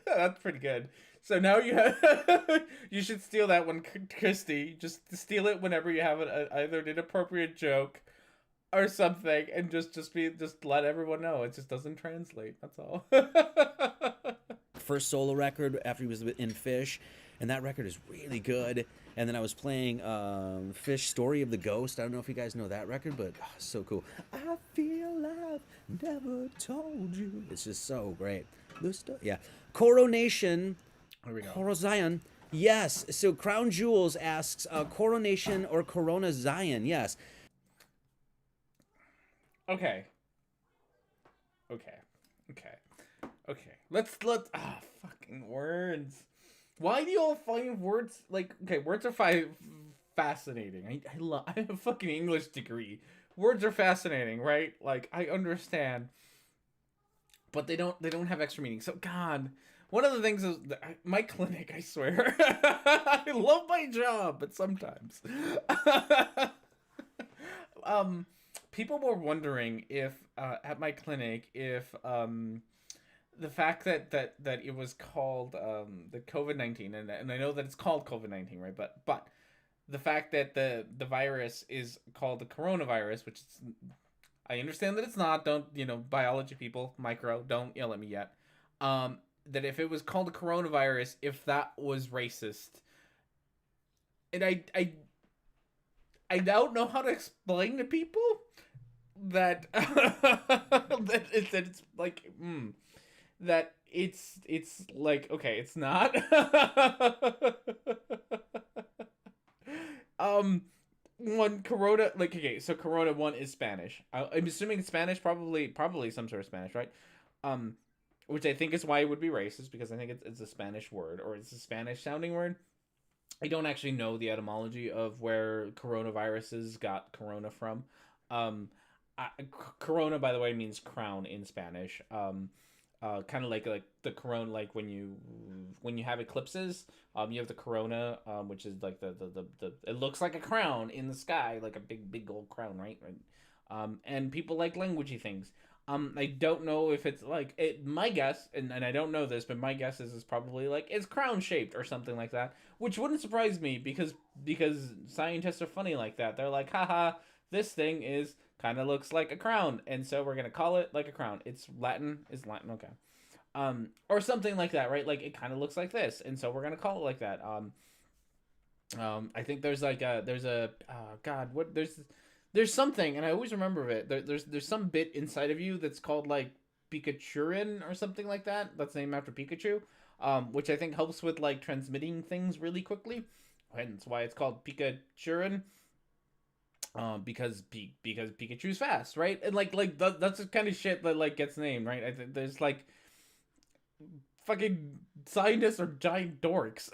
That's pretty good. So now you have you should steal that one, Christy. Just steal it whenever you have either an inappropriate joke or something, and just let everyone know it just doesn't translate. That's all. First solo record after he was in Fish, and that record is really good. And then I was playing Fish Story of the Ghost. I don't know if you guys know that record, but so cool. I feel love Never told you. It's just so great. Yeah. Coronation. Here we go. Corozion. Yes. So Crown Jewels asks, coronation or Corona Zion? Yes. Okay. Let's fucking words. Why do you all find words words are fascinating. I have a fucking English degree. Words are fascinating, right? Like I understand, but they don't have extra meaning. So God, one of the things is my clinic. I swear, I love my job, but sometimes, people were wondering if at my clinic if the fact that it was called the COVID-19 and I know that it's called COVID-19, right? But the fact that the virus is called the coronavirus, which is, I understand that it's not. Don't, biology people, micro, don't yell at me yet. That if it was called a coronavirus, if that was racist, and I don't know how to explain to people that that it's like that it's like, okay, it's not. One corona, like, okay, so corona one is Spanish. I'm assuming it's Spanish, probably some sort of Spanish, right? Which I think is why it would be racist, because I think it's a Spanish word, or it's a Spanish sounding word. I don't actually know the etymology of where coronaviruses got corona from. Corona, by the way, means crown in Spanish. Kind of like the corona, like when you have eclipses, you have the corona, which is like the it looks like a crown in the sky, like a big gold crown, right? And people like languagey things. I don't know if it's like it. My guess, and I don't know this, but my guess is it's probably like it's crown shaped or something like that, which wouldn't surprise me because scientists are funny like that. They're like, haha, this thing is kind of looks like a crown, and so we're gonna call it like a crown. It's Latin, okay, or something like that, right? Like it kind of looks like this, and so we're gonna call it like that. I think there's like God, what there's something, and I always remember it. There's some bit inside of you that's called like Pikachurin or something like that. That's named after Pikachu, which I think helps with like transmitting things really quickly. Hence why it's called Pikachurin. Because Pikachu's fast, right? And that's the kind of shit that like gets named, right? I think there's like fucking scientists are giant dorks.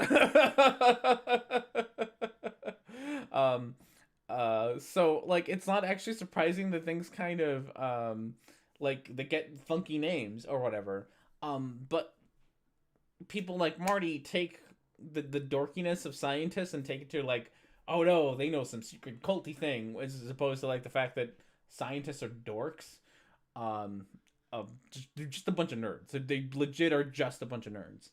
So like it's not actually surprising that things kind of like they get funky names or whatever. But people like Marty take the dorkiness of scientists and take it to like, oh no, they know some secret culty thing, as opposed to like the fact that scientists are dorks. They're just a bunch of nerds. So they legit are just a bunch of nerds.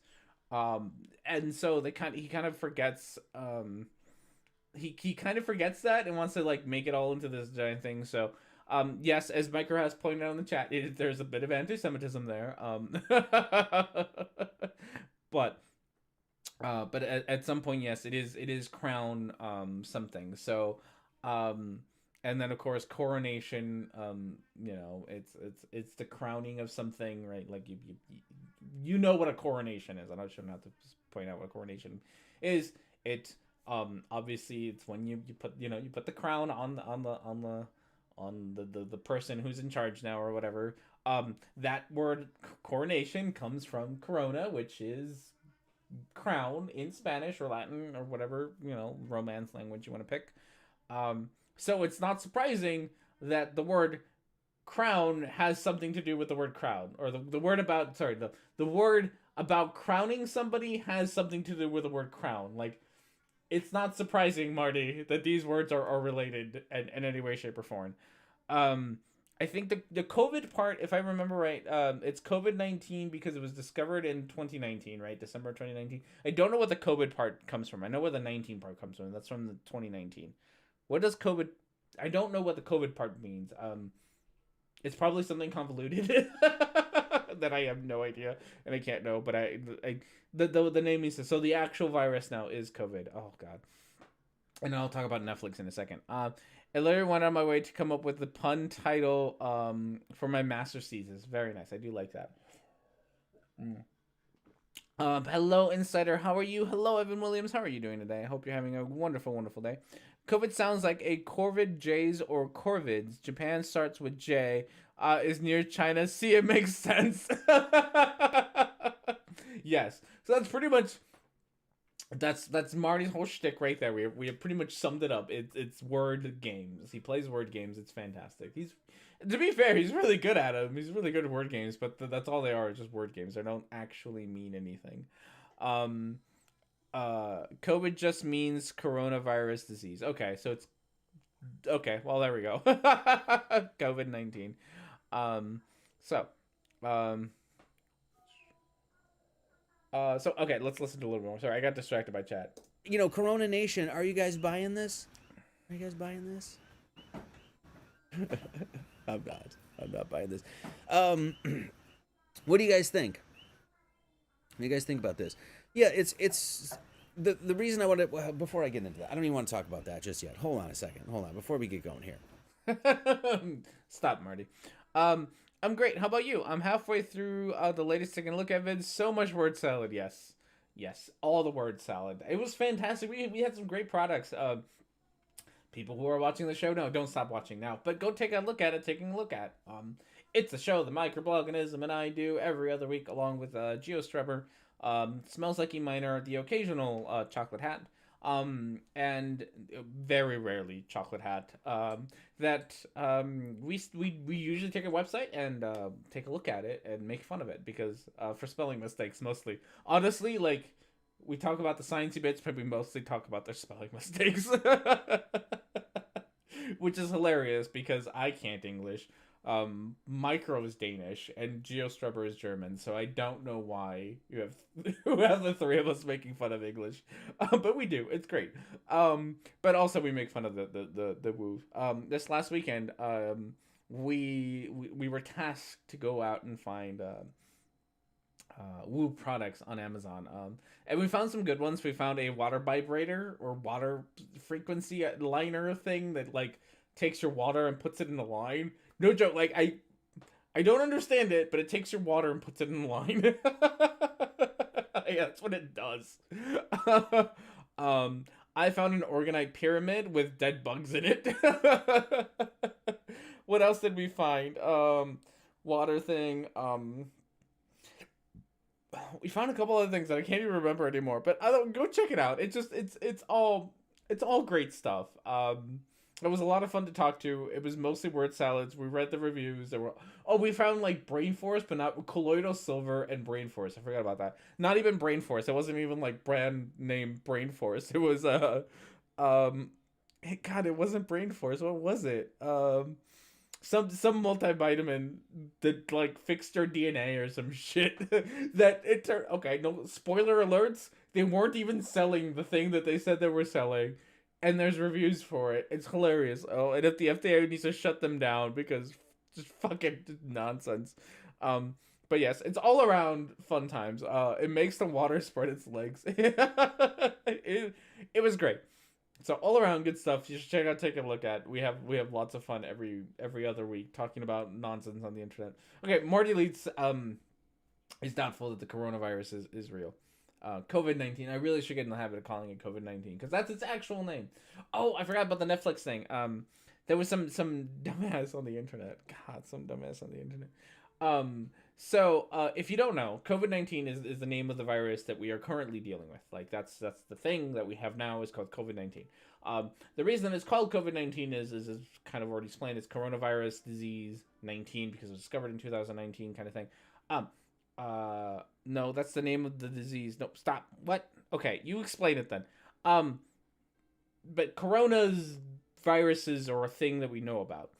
And so he kind of forgets. He kind of forgets that and wants to like make it all into this giant thing. So, yes, as Micro has pointed out in the chat, there's a bit of anti-Semitism there. But at some point, yes, it is crown something. So, and then of course coronation, it's the crowning of something, right? Like you know what a coronation is. I shouldn't have to point out what a coronation is. It obviously it's when you put the crown on the person who's in charge now or whatever. That word coronation comes from corona, which is crown in Spanish or Latin or whatever, Romance language you want to pick. So it's not surprising that the word crown has something to do with the word crown, or the word about, the word about crowning somebody has something to do with the word crown. Like, it's not surprising, Marty, that these words are related in any way, shape, or form. I think the COVID part, if I remember right, it's COVID-19 because it was discovered in 2019, right? December 2019. I don't know what the COVID part comes from. I know where the 19 part comes from. That's from the 2019. What does COVID... I don't know what the COVID part means. It's probably something convoluted that I have no idea and I can't know, but the name means this. So the actual virus now is COVID. Oh, God. And I'll talk about Netflix in a second. I literally went on my way to come up with the pun title for my master's thesis. Very nice. I do like that. Hello, Insider. How are you? Hello, Evan Williams. How are you doing today? I hope you're having a wonderful, wonderful day. COVID sounds like a Corvid J's or Corvids. Japan starts with J. Is near China. See, it makes sense. Yes. So that's pretty much that's Marty's whole shtick right there. We have pretty much summed it up. It's word games. He plays word games. It's fantastic. He's, to be fair, he's really good at them. He's really good at word games, but that's all they are, just word games. They don't actually mean anything. COVID just means coronavirus disease. Okay, so it's okay. Well, there we go. COVID-19. So, okay, let's listen to a little more. Sorry, I got distracted by chat. You know, Corona Nation, are you guys buying this? Are you guys buying this? I'm not buying this. What do you guys think? What do you guys think about this? Yeah, it's the reason I want to, before I get into that, I don't even want to talk about that just yet. Hold on a second. Hold on, before we get going here. Stop, Marty. I'm great. How about you? I'm halfway through the latest Take a Look at vids. So much word salad. Yes, all the word salad. It was fantastic. We had some great products. People who are watching the show, no, don't stop watching now, but go take a look at it. Taking a look at. It's a show the Microblogganism and I do every other week, along with GeoStrubber. Smells Like E Minor, the occasional chocolate hat. And very rarely chocolate hat, that we usually take a website and take a look at it and make fun of it, because for spelling mistakes mostly. Honestly, like, we talk about the sciencey bits, but we mostly talk about their spelling mistakes. Which is hilarious because I can't English. Micro is Danish and GeoStrubber is German, so I don't know why you have the three of us making fun of English, but we do. It's great. But also we make fun of the woo. This last weekend, we were tasked to go out and find woo products on Amazon. And we found some good ones. We found a water vibrator or water frequency liner thing that like takes your water and puts it in the line. No joke, like, I don't understand it, but it takes your water and puts it in line. Yeah, that's what it does. I found an organite pyramid with dead bugs in it. What else did we find? Water thing. We found a couple other things that I can't even remember anymore, but I don't go check it out. It's all great stuff. It was a lot of fun to talk to. It was mostly word salads. We read the reviews. We found like Brain Force, but not Colloidal Silver and Brain Force. I forgot about that. Not even Brain Force. It wasn't even like brand name Brain Force. It was God, it wasn't Brain Force. What was it? Some multivitamin that like fixed your DNA or some shit. That it turned, okay, no spoiler alerts. They weren't even selling the thing that they said they were selling. And there's reviews for it. It's hilarious. Oh, and if the FDA needs to shut them down because just fucking nonsense. But yes, it's all around fun times. It makes the water spread its legs. It was great. So all around good stuff. You should check out, take a look at. We have lots of fun every other week talking about nonsense on the internet. Okay, Marty Leeds is doubtful that the coronavirus is real. COVID-19. I really should get in the habit of calling it COVID-19 because that's its actual name. Oh, I forgot about the Netflix thing. There was some dumbass on the internet. God, some dumbass on the internet. So if you don't know, COVID-19 is the name of the virus that we are currently dealing with. Like that's the thing that we have now is called COVID-19. The reason it's called COVID-19 is kind of already explained. It's coronavirus disease 19 because it was discovered in 2019 kind of thing. No, that's the name of the disease. No, stop. What? Okay, you explain it then. But corona's viruses are a thing that we know about.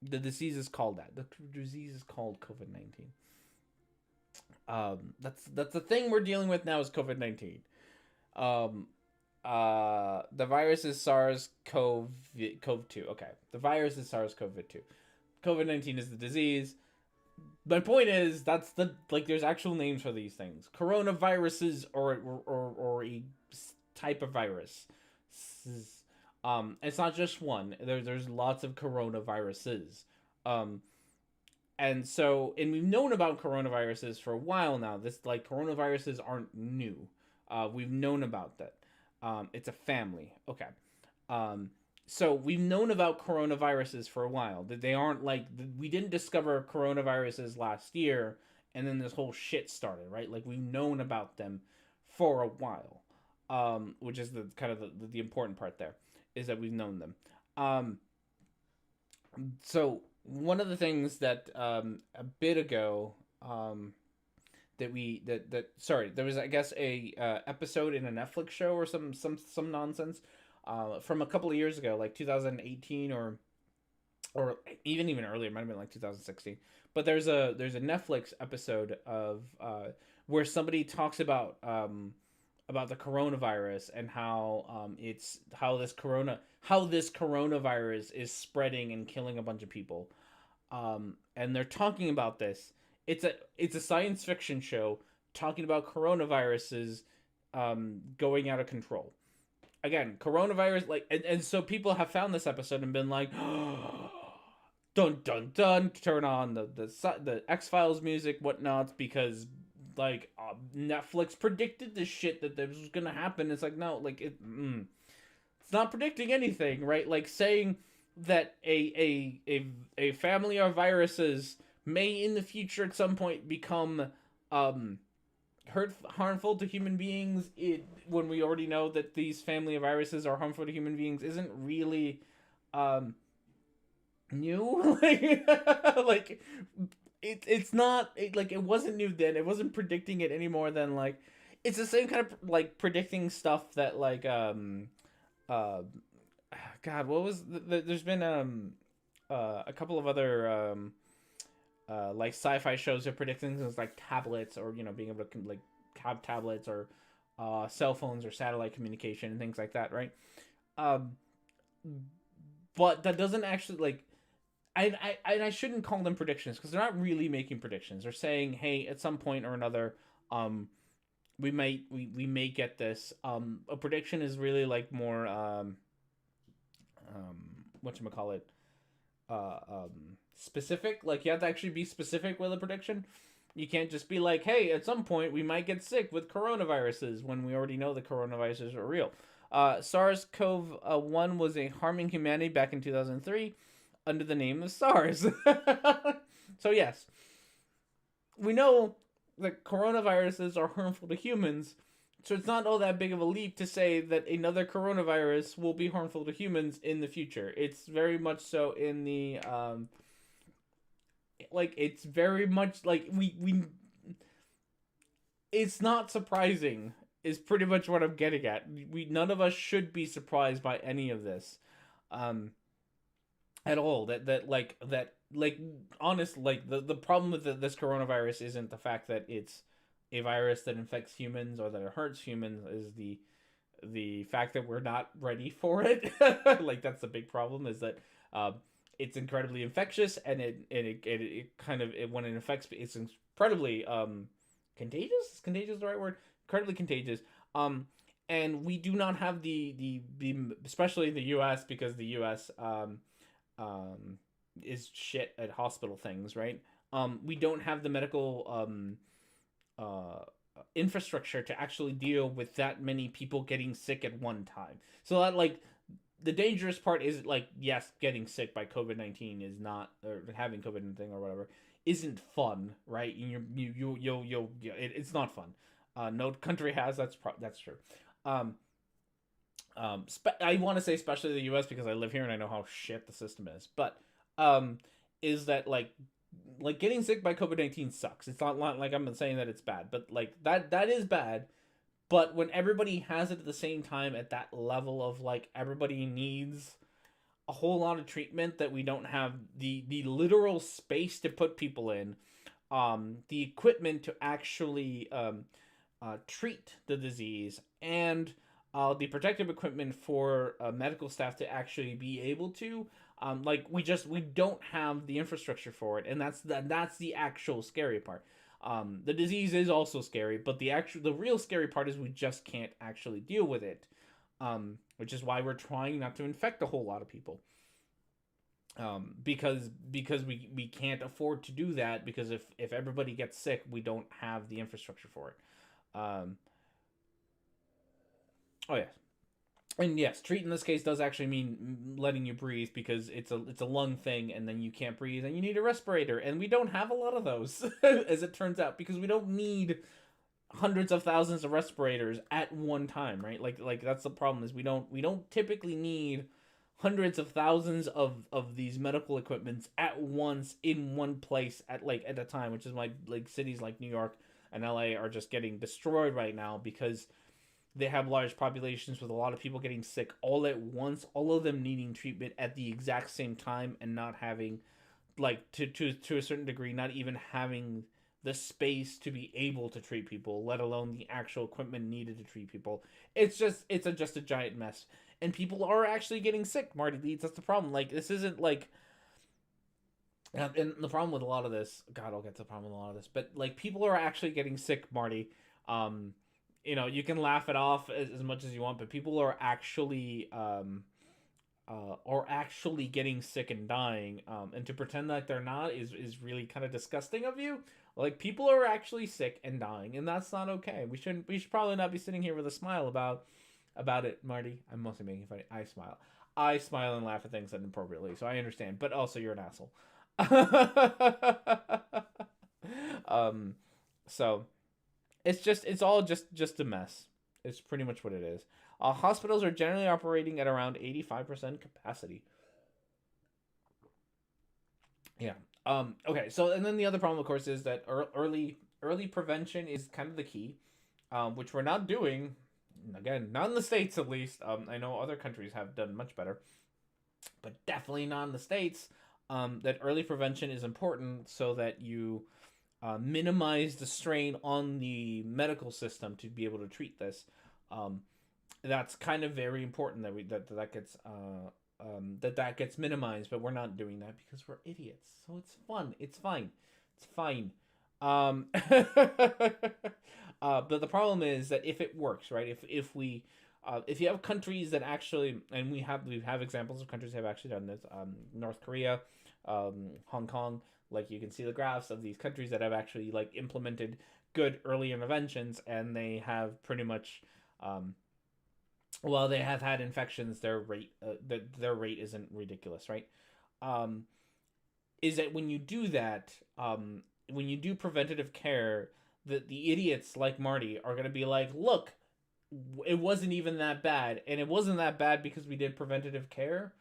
The disease is called that. The disease is called COVID-19. That's the thing we're dealing with now is COVID-19. The virus is SARS-CoV-2. Okay, the virus is SARS-CoV-2. COVID-19 is the disease. My point is that's there's actual names for these things. Coronaviruses or a type of virus. It's not just one. There's lots of coronaviruses. And we've known about coronaviruses for a while now. This, like, coronaviruses aren't new. We've known about that. It's a family. Okay. So we've known about coronaviruses for a while. That they aren't like, we didn't discover coronaviruses last year and then this whole shit started, right? Like, we've known about them for a while. Which is the kind of the important part there, is that we've known them. So one of the things that a bit ago there was, I guess, a episode in a Netflix show or some nonsense from a couple of years ago, like 2018 or even earlier. It might have been like 2016. But there's a Netflix episode of where somebody talks about the coronavirus and how this coronavirus is spreading and killing a bunch of people. And they're talking about this. It's a science fiction show talking about coronaviruses going out of control. Again, coronavirus, like, and so people have found this episode and been like, dun dun dun, turn on the X-Files music, whatnot, because, like, Netflix predicted this shit that this was gonna happen. It's like, no, like, it's not predicting anything, right? Like, saying that a family of viruses may in the future at some point become harmful to human beings, when we already know that these family of viruses are harmful to human beings, isn't really new. Like, it's not, like, it wasn't new then. It wasn't predicting it any more than, like, it's the same kind of, like, predicting stuff that, like, God, what was there's been a couple of other like sci-fi shows are predicting things like tablets, or, you know, being able to, like, have tablets, or cell phones or satellite communication and things like that, right? But that doesn't actually, like, I shouldn't call them predictions, because they're not really making predictions. They're saying, hey, at some point or another, we may get this. A prediction is really, like, more whatchamacallit, specific. Like, you have to actually be specific with a prediction. You can't just be like, hey, at some point we might get sick with coronaviruses, when we already know the coronaviruses are real. SARS-CoV-1 was harming humanity back in 2003 under the name of SARS. So yes, we know that coronaviruses are harmful to humans, so it's not all that big of a leap to say that another coronavirus will be harmful to humans in the future. It's very much so in the like, it's very much like we it's not surprising, is pretty much what I'm getting at. None of us should be surprised by any of this at all. Like, honest, like, the problem with this coronavirus isn't the fact that it's a virus that infects humans or that it hurts humans, is the fact that we're not ready for it. Like, that's the big problem, is that it's incredibly infectious, and it kind of, when it infects, it's incredibly contagious. Is contagious the right word? Incredibly contagious. And we do not have the especially in the U.S., because the U.S. Is shit at hospital things, right? We don't have the medical infrastructure to actually deal with that many people getting sick at one time. So that, like, the dangerous part is, like, yes, getting sick by COVID-19 is not, or having COVID-19 or whatever, isn't fun, right? It's not fun. No country has. That's true. I want to say especially the U.S. because I live here and I know how shit the system is. But is that, like getting sick by COVID-19 sucks. It's not like I'm saying that it's bad, but, like, that is bad. But when everybody has it at the same time, at that level of, like, everybody needs a whole lot of treatment that we don't have the literal space to put people in, the equipment to actually treat the disease, and the protective equipment for medical staff to actually be able to, like, we don't have the infrastructure for it, and that's the actual scary part. The disease is also scary, but the real scary part is we just can't actually deal with it. which is why we're trying not to infect a whole lot of people. Because we can't afford to do that, because if everybody gets sick, we don't have the infrastructure for it. Oh yes. And yes, treat in this case does actually mean letting you breathe, because it's a lung thing, and then you can't breathe and you need a respirator, and we don't have a lot of those as it turns out, because we don't need hundreds of thousands of respirators at one time, right? Like that's the problem, is we don't typically need hundreds of thousands of these medical equipments at once in one place at a time, which is why like cities like New York and LA are just getting destroyed right now, because they have large populations with a lot of people getting sick all at once, all of them needing treatment at the exact same time, and not having, like, to a certain degree, not even having the space to be able to treat people, let alone the actual equipment needed to treat people. It's just a giant mess. And people are actually getting sick, Marty Leeds. That's the problem. Like, this isn't like... And the problem with a lot of this... God, I'll get to the problem with a lot of this. But, like, people are actually getting sick, Marty. You know, you can laugh it off as much as you want, but people are actually getting sick and dying. And to pretend like they're not is really kind of disgusting of you. Like, people are actually sick and dying, and that's not okay. We should probably not be sitting here with a smile about it, Marty. I'm mostly making fun. I smile and laugh at things inappropriately, so I understand. But also, you're an asshole. So. It's all just a mess. It's pretty much what it is. Hospitals are generally operating at around 85% capacity. Yeah. Okay. So, and then the other problem, of course, is that early prevention is kind of the key, which we're not doing. Again, not in the States, at least. I know other countries have done much better, but definitely not in the States. That early prevention is important so that you minimize the strain on the medical system to be able to treat this. That's kind of very important that gets minimized, but we're not doing that because we're idiots. So it's fun. It's fine. It's fine. But the problem is that if it works, right? If you have countries that actually, and we have examples of countries that have actually done this, North Korea, Hong Kong, like you can see the graphs of these countries that have actually like implemented good early interventions, and they have pretty much, while they have had infections, their rate isn't ridiculous, right? Is that when you do that, when you do preventative care, the idiots like Marty are going to be like, look, it wasn't even that bad, and it wasn't that bad because we did preventative care.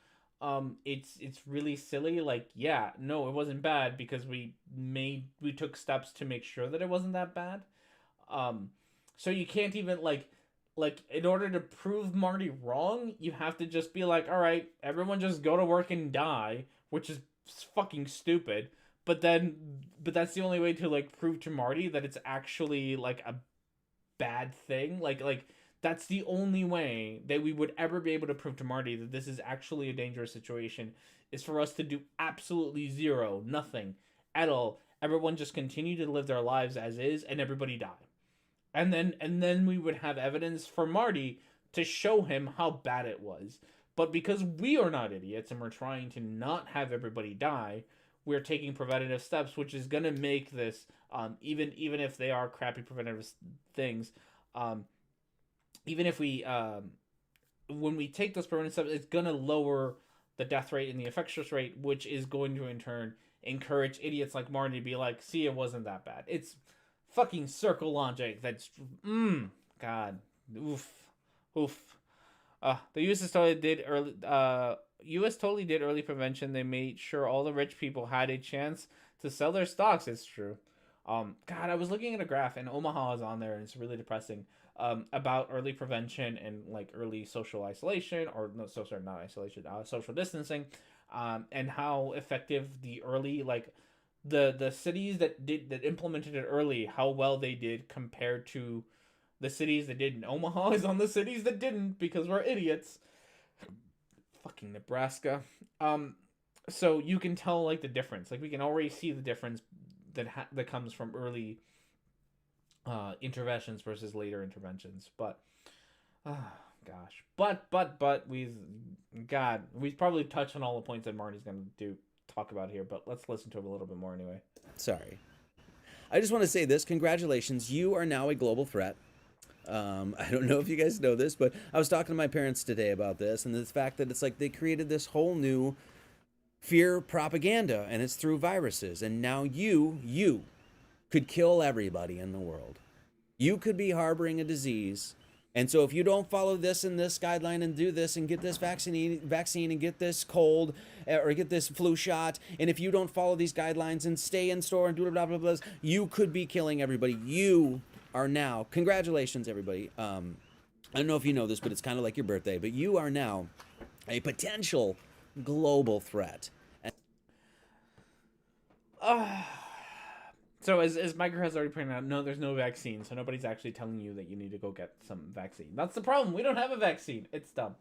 It's really silly. Like, yeah, no, it wasn't bad because we took steps to make sure that it wasn't that bad. So you can't even like in order to prove Marty wrong, you have to just be like, all right, everyone just go to work and die, which is fucking stupid. But that's the only way to like prove to Marty that it's actually like a bad thing. Like that's the only way that we would ever be able to prove to Marty that this is actually a dangerous situation, is for us to do absolutely zero, nothing at all. Everyone just continue to live their lives as is, and everybody die. And then we would have evidence for Marty to show him how bad it was. But because we are not idiots and we're trying to not have everybody die, we're taking preventative steps, which is going to make this, even if they are crappy preventative things, even if we, when we take those preventative steps, it's going to lower the death rate and the infectious rate, which is going to in turn encourage idiots like Marty to be like, see, it wasn't that bad. It's fucking circle logic. That's, God, oof. The U.S. totally did early prevention. They made sure all the rich people had a chance to sell their stocks. It's true. God, I was looking at a graph, and Omaha is on there, and it's really depressing. About early prevention and like early social isolation, or no, not isolation, social distancing, and how effective the early, like the cities that implemented it early, how well they did compared to the cities that did. Omaha is on the cities that didn't because we're idiots. Fucking Nebraska. So you can tell like the difference. Like we can already see the difference that comes from early interventions versus later interventions. But gosh. But we've probably touched on all the points that Marty's going to talk about here, but let's listen to him a little bit more anyway. Sorry. I just want to say this. Congratulations. You are now a global threat. I don't know if you guys know this, but I was talking to my parents today about this and the fact that it's like they created this whole new fear propaganda, and it's through viruses. And now you could kill everybody in the world. You could be harboring a disease. And so if you don't follow this and this guideline and do this and get this vaccine and get this cold or get this flu shot, and if you don't follow these guidelines and stay in store and do blah, blah, blah, blah, you could be killing everybody. You are now, congratulations, everybody. I don't know if you know this, but it's kind of like your birthday, but you are now a potential global threat. So as Micro has already pointed out, no, there's no vaccine, so nobody's actually telling you that you need to go get some vaccine. That's the problem. We don't have a vaccine. It's dumb.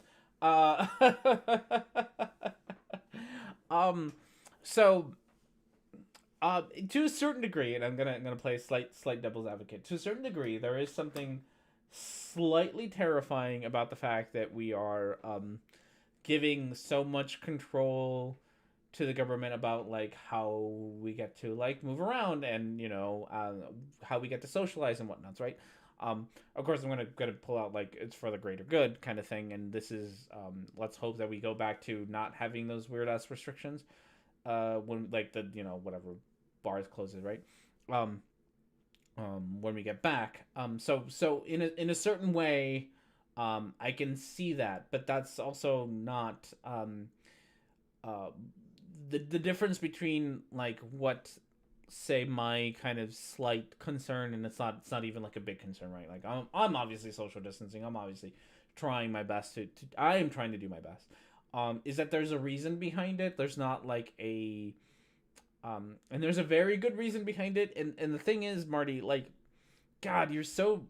So to a certain degree, and I'm gonna play slight devil's advocate. To a certain degree, there is something slightly terrifying about the fact that we are giving so much control to the government about like how we get to like move around and how we get to socialize and whatnot, right? Of course, I'm gonna pull out like it's for the greater good kind of thing, and this is let's hope that we go back to not having those weird ass restrictions when like the whatever bars closes, right? When we get back, so in a certain way, I can see that, but that's also not the difference between like what say my kind of slight concern, and it's not even like a big concern, right? Like I'm obviously social distancing. I'm obviously trying my best to I am trying to do my best. Is that there's a reason behind it. There's not like a and there's a very good reason behind it. And the thing is, Marty, like, God, you're so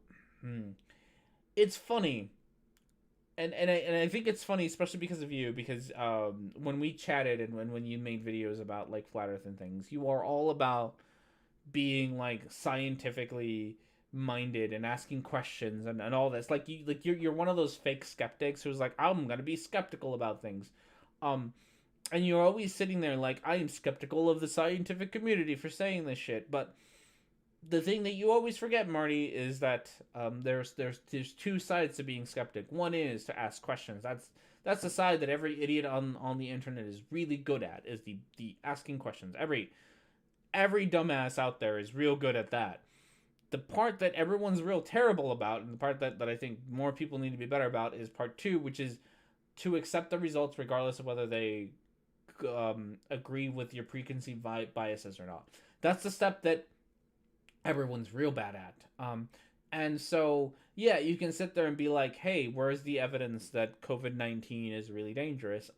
it's funny. And I think it's funny, especially because of you, because when we chatted and when you made videos about like flat Earth and things, you are all about being like scientifically minded and asking questions and all this. Like you're one of those fake skeptics who's like, I'm gonna be skeptical about things, and you're always sitting there like, I am skeptical of the scientific community for saying this shit, but the thing that you always forget, Marty, is that there's two sides to being skeptic. One is to ask questions. That's the side that every idiot on the internet is really good at, is the asking questions. Every dumbass out there is real good at that. The part that everyone's real terrible about, and the part that I think more people need to be better about, is part two, which is to accept the results regardless of whether they agree with your preconceived biases or not. That's the step that everyone's real bad at. And so, yeah, you can sit there and be like, hey, where's the evidence that COVID-19 is really dangerous?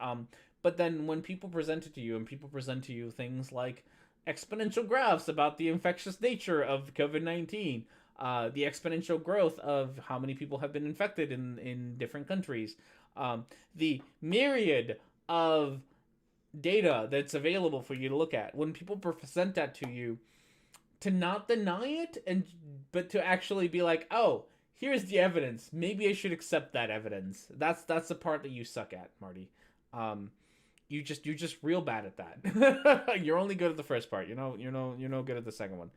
But then when people present it to you, and people present to you things like exponential graphs about the infectious nature of COVID-19, the exponential growth of how many people have been infected in different countries, the myriad of data that's available for you to look at. When people present that to you, to not deny it, but to actually be like, oh, here's the evidence. Maybe I should accept that evidence. That's the part that you suck at, Marty. You're just real bad at that. You're only good at the first part. You're no good at the second one.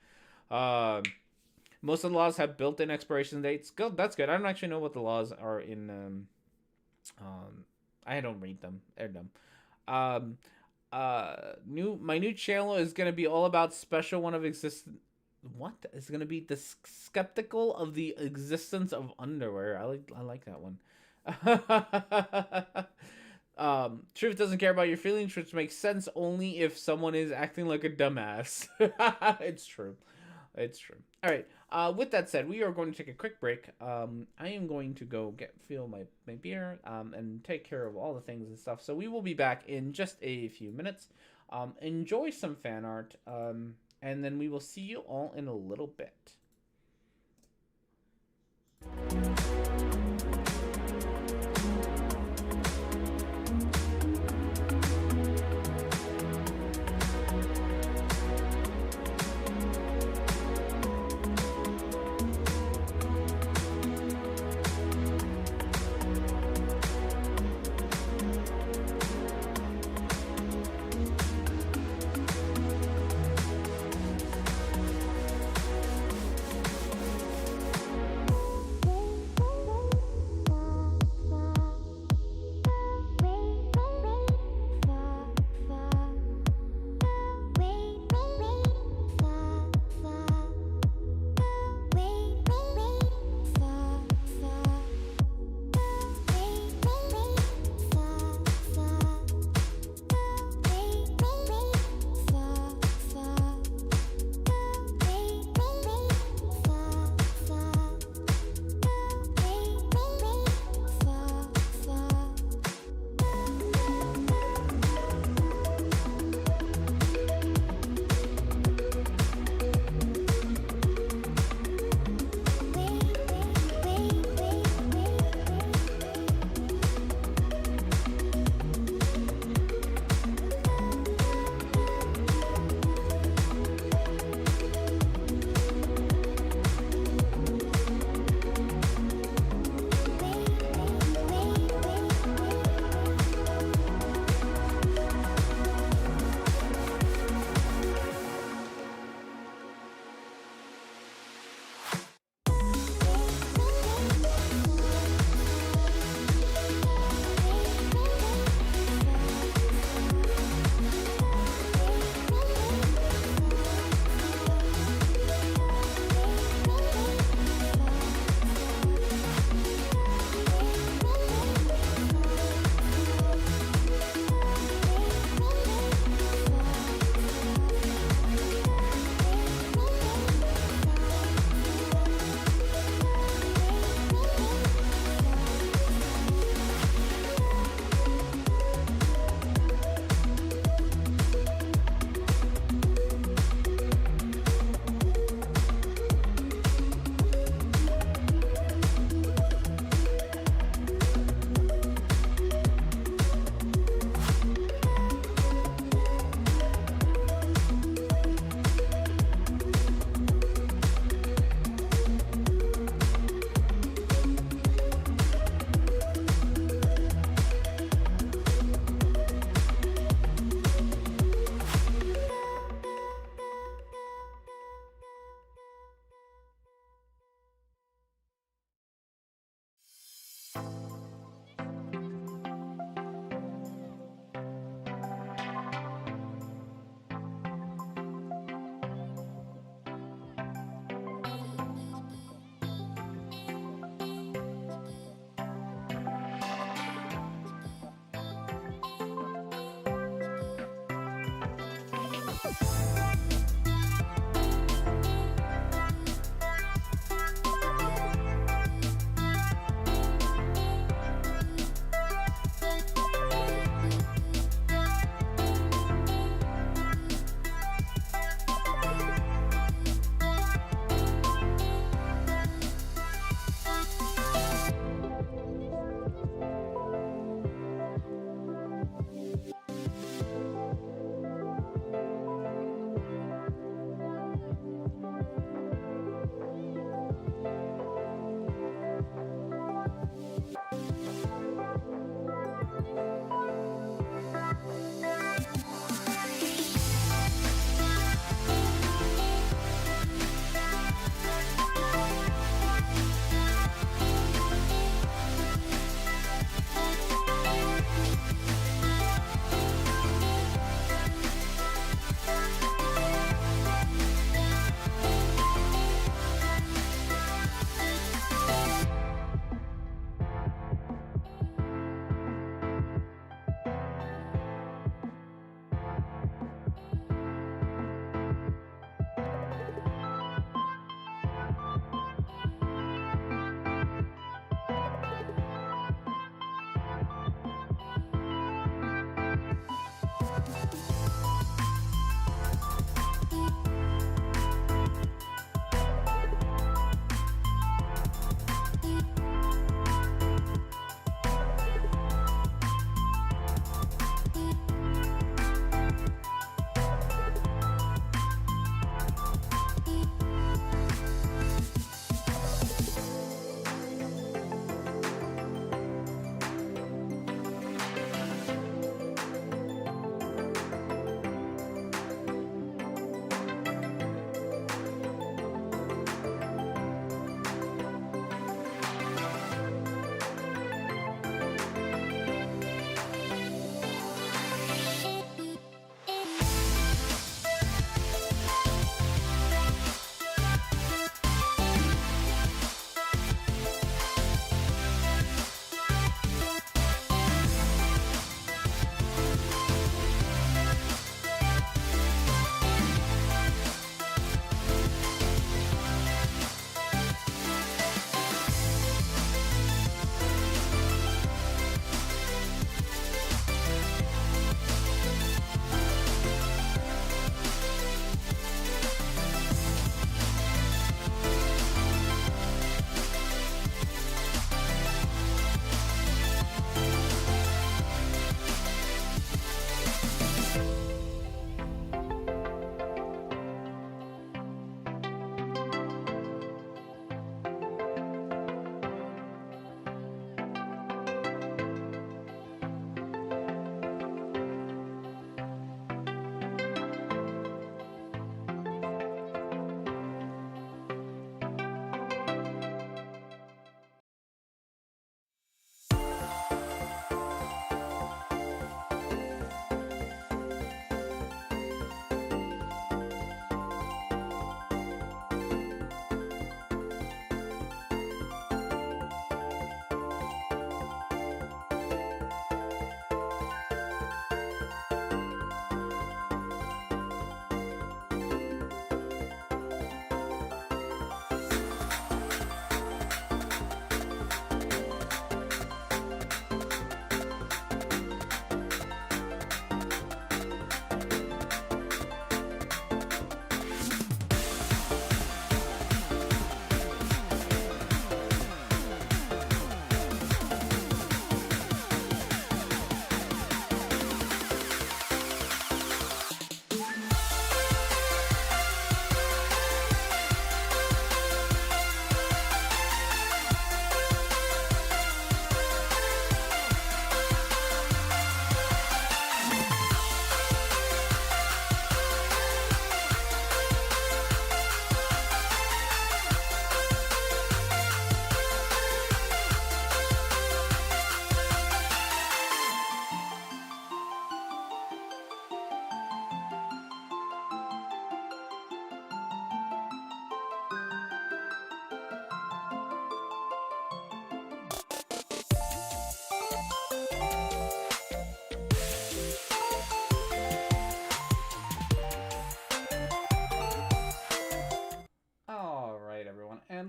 Most of the laws have built-in expiration dates. Good, that's good. I don't actually know what the laws are in. I don't read them. They're dumb. My new channel is gonna be all about special one of existence. What is gonna be the skeptical of the existence of underwear? I like that one. Truth doesn't care about your feelings, which makes sense only if someone is acting like a dumbass. It's true. All right. With that said, we are going to take a quick break. I am going to go fill my beer and take care of all the things and stuff. So we will be back in just a few minutes. Enjoy some fan art, and then we will see you all in a little bit.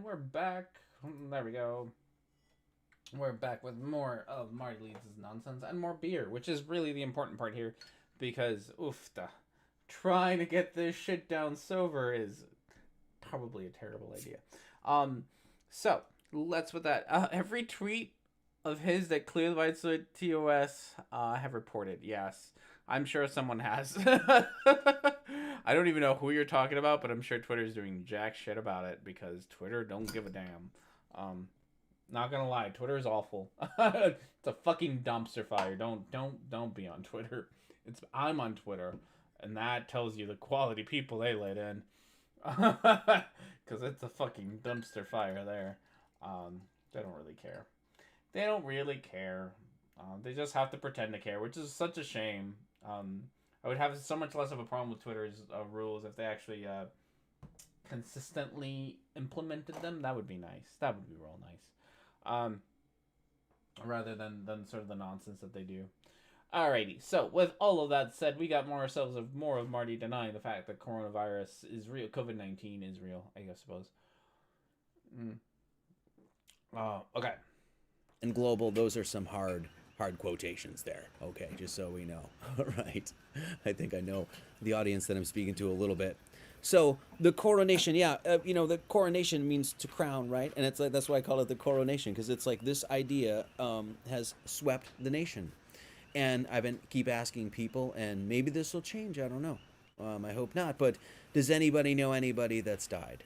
we're back. There we go. We're back with more of Marty Leeds' nonsense and more beer, which is really the important part here, because trying to get this shit down sober is probably a terrible idea. So let's with that. Every tweet of his that clearly violates the TOS, have reported. Yes, I'm sure someone has. I don't even know who you're talking about, but I'm sure Twitter's doing jack shit about it because Twitter don't give a damn. Not gonna lie, Twitter is awful. It's a fucking dumpster fire. Don't be on Twitter. I'm on Twitter, and that tells you the quality people they let in. Because it's a fucking dumpster fire there. They don't really care. They don't really care. They just have to pretend to care, which is such a shame. I would have so much less of a problem with Twitter's rules if they actually consistently implemented them. That would be nice. That would be real nice. Rather than sort of the nonsense that they do. Alrighty, so with all of that said, we got more of Marty denying the fact that coronavirus is real. COVID-19 is real, I suppose. Okay. And global, those are some hard quotations there. Okay, just so we know. All right. I think I know the audience that I'm speaking to a little bit. So the coronation, the coronation means to crown, right? And it's like, that's why I call it the coronation, because it's like this idea has swept the nation. And I've been keep asking people, and maybe this will change. I don't know. I hope not. But does anybody know anybody that's died?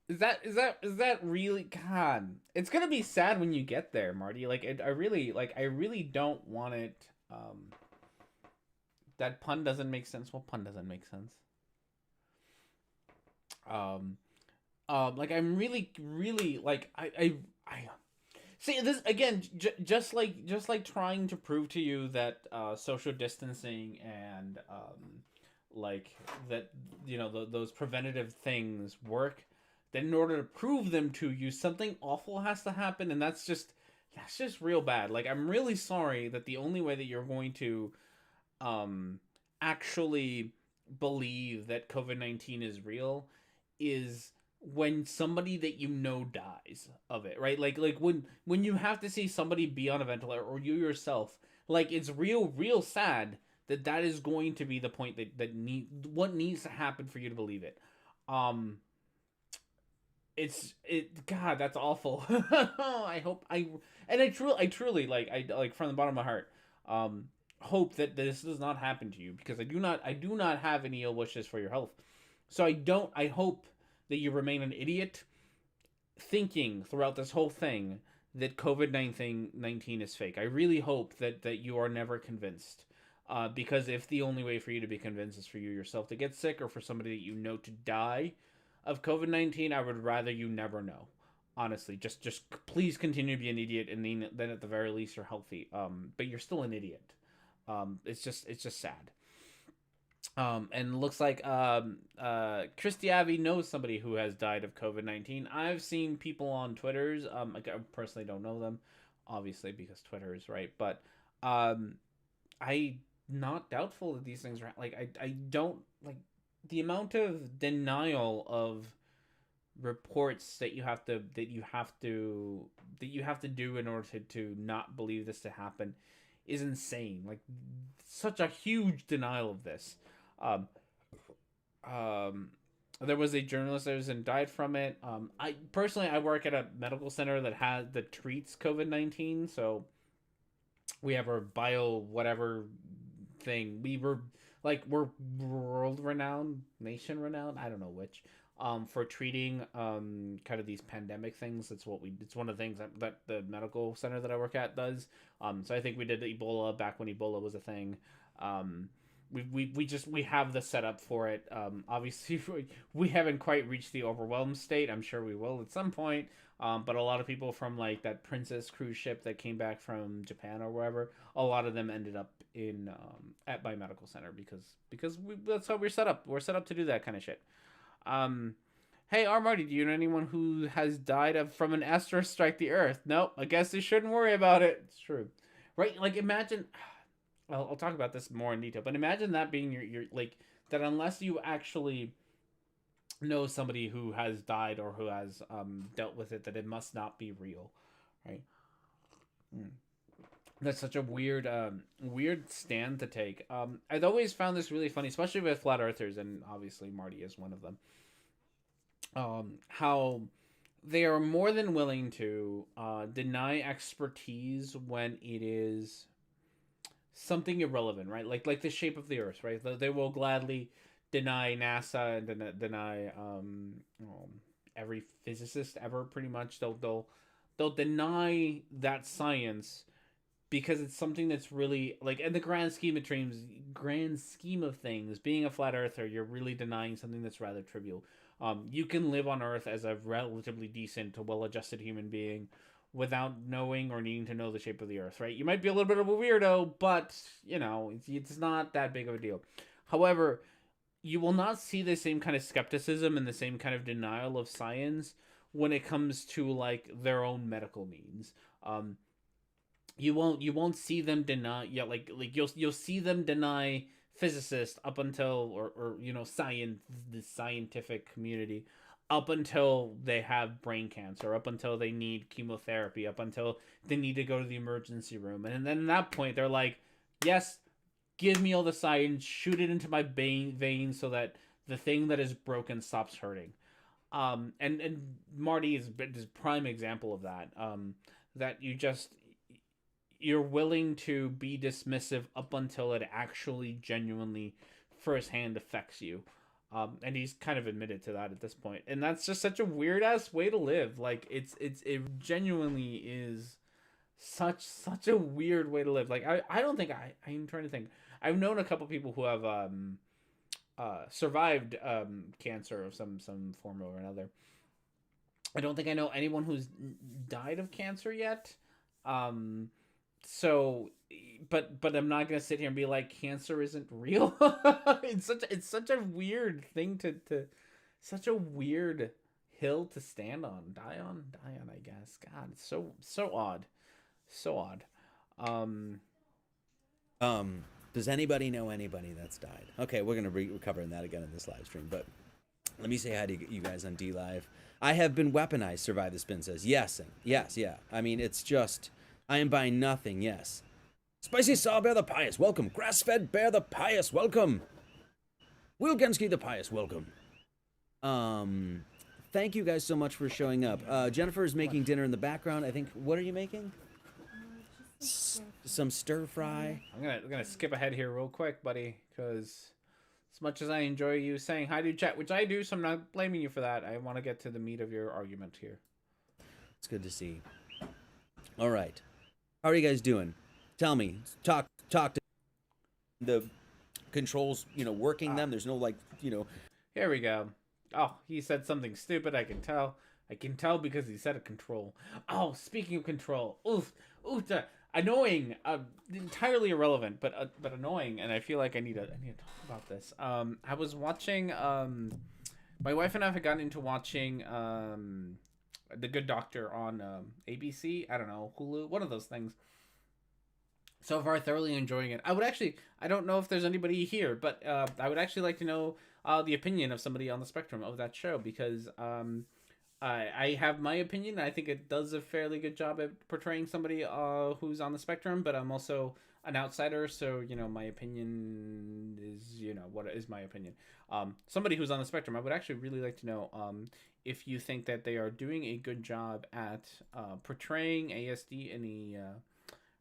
Is that really? God, it's gonna be sad when you get there, Marty. I really don't want it. That pun doesn't make sense. What pun doesn't make sense? I'm really, I see this again. Just like trying to prove to you that social distancing and those preventative things work. Then in order to prove them to you, something awful has to happen, and that's just real bad. I'm really sorry that the only way that you're going to actually believe that COVID-19 is real is when somebody that you know dies of it, right? When you have to see somebody be on a ventilator, or you yourself, it's real sad that is going to be the point what needs to happen for you to believe it. God, that's awful. I truly from the bottom of my heart, hope that this does not happen to you, because I do not have any ill wishes for your health. So I hope that you remain an idiot thinking throughout this whole thing that COVID-19 is fake. I really hope that you are never convinced. Because if the only way for you to be convinced is for you yourself to get sick, or for somebody that you know to die of COVID-19, I would rather you never know. Honestly, just please continue to be an idiot, and then at the very least you're healthy. But you're still an idiot. It's just sad. And looks like Christy Abbey knows somebody who has died of COVID-19. I've seen people on Twitters. I personally don't know them, obviously, because Twitter is right. But I not doubtful that these things are I don't like the amount of denial of reports that you have to do in order to not believe this to happen is insane. Such a huge denial of this. There was a journalist that died from it. I work at a medical center that treats COVID-19, so we have our bio whatever thing. We're world renowned, nation renowned, I don't know which, for treating kind of these pandemic things. It's one of the things that the medical center that I work at does. So I think we did Ebola back when Ebola was a thing. We have the setup for it. Obviously we haven't quite reached the overwhelmed state. I'm sure we will at some point. But a lot of people from that Princess cruise ship that came back from Japan or wherever, a lot of them ended up at my medical center because that's how we're set up. We're set up to do that kind of shit. Hey, Marty, do you know anyone who has died from an asteroid strike the Earth? Nope. I guess you shouldn't worry about it. It's true, right? Imagine. I'll talk about this more in detail, but imagine that being your that unless you actually know somebody who has died or who has dealt with it, that it must not be real, right? Mm. That's such a weird stand to take. I've always found this really funny, especially with flat earthers, and obviously Marty is one of them. How they are more than willing to deny expertise when it is something irrelevant, right? Like the shape of the Earth, right? They will gladly deny NASA and deny every physicist ever. Pretty much, they'll deny that science because it's something that's really like in the grand scheme of things. Being a flat earther, you're really denying something that's rather trivial. You can live on Earth as a relatively decent, well-adjusted human being without knowing or needing to know the shape of the Earth, right? You might be a little bit of a weirdo, but it's not that big of a deal. However, you will not see the same kind of skepticism and the same kind of denial of science when it comes to like their own medical needs. You won't see them deny, you'll see them deny physicists up until or the scientific community up until they have brain cancer, up until they need chemotherapy, up until they need to go to the emergency room, and then at that point they're like, yes, give me all the science, shoot it into my veins so that the thing that is broken stops hurting. And Marty is a prime example of that. That you're willing to be dismissive up until it actually genuinely firsthand affects you. And he's kind of admitted to that at this point. And that's just such a weird ass way to live. Like it genuinely is such a weird way to live. Like I don't think I'm trying to think. I've known a couple people who have survived cancer of some form or another. I don't think I know anyone who's died of cancer yet. So, but I'm not gonna sit here and be like cancer isn't real. It's such a weird thing to such a weird hill to stand on, die on. I guess. God, it's so odd, so odd. Does anybody know anybody that's died? Okay, we're gonna be covering that again in this live stream, but let me say hi to you guys on D Live. I have been weaponized. Survive the Spin says yes, yeah. I mean, it's just. I am buying nothing, yes. Spicy Saw Bear the Pious, welcome. Grass-Fed Bear the Pious, welcome. Wilgensky the Pious, welcome. Thank you guys so much for showing up. Jennifer is making dinner in the background. I think, what are you making? Some stir fry. I'm gonna skip ahead here real quick, buddy, because as much as I enjoy you saying hi to chat, which I do, so I'm not blaming you for that, I want to get to the meat of your argument here. It's good to see. All right. How are you guys doing? Tell me. Talk to the controls, working them. There's no Here we go. Oh, he said something stupid. I can tell. Because he said a control. Oh, speaking of control. Oof. Annoying. Entirely irrelevant, but annoying. And I feel like I need to talk about this. I was watching. My wife and I have gotten into watching. The Good Doctor on ABC, I don't know, Hulu, one of those things. So far, thoroughly enjoying it. I don't know if there's anybody here, but I would actually like to know the opinion of somebody on the spectrum of that show, because I have my opinion. I think it does a fairly good job at portraying somebody who's on the spectrum, but I'm also an outsider, so my opinion is what is my opinion. Somebody who's on the spectrum, I would actually really like to know if you think that they are doing a good job at portraying ASD in a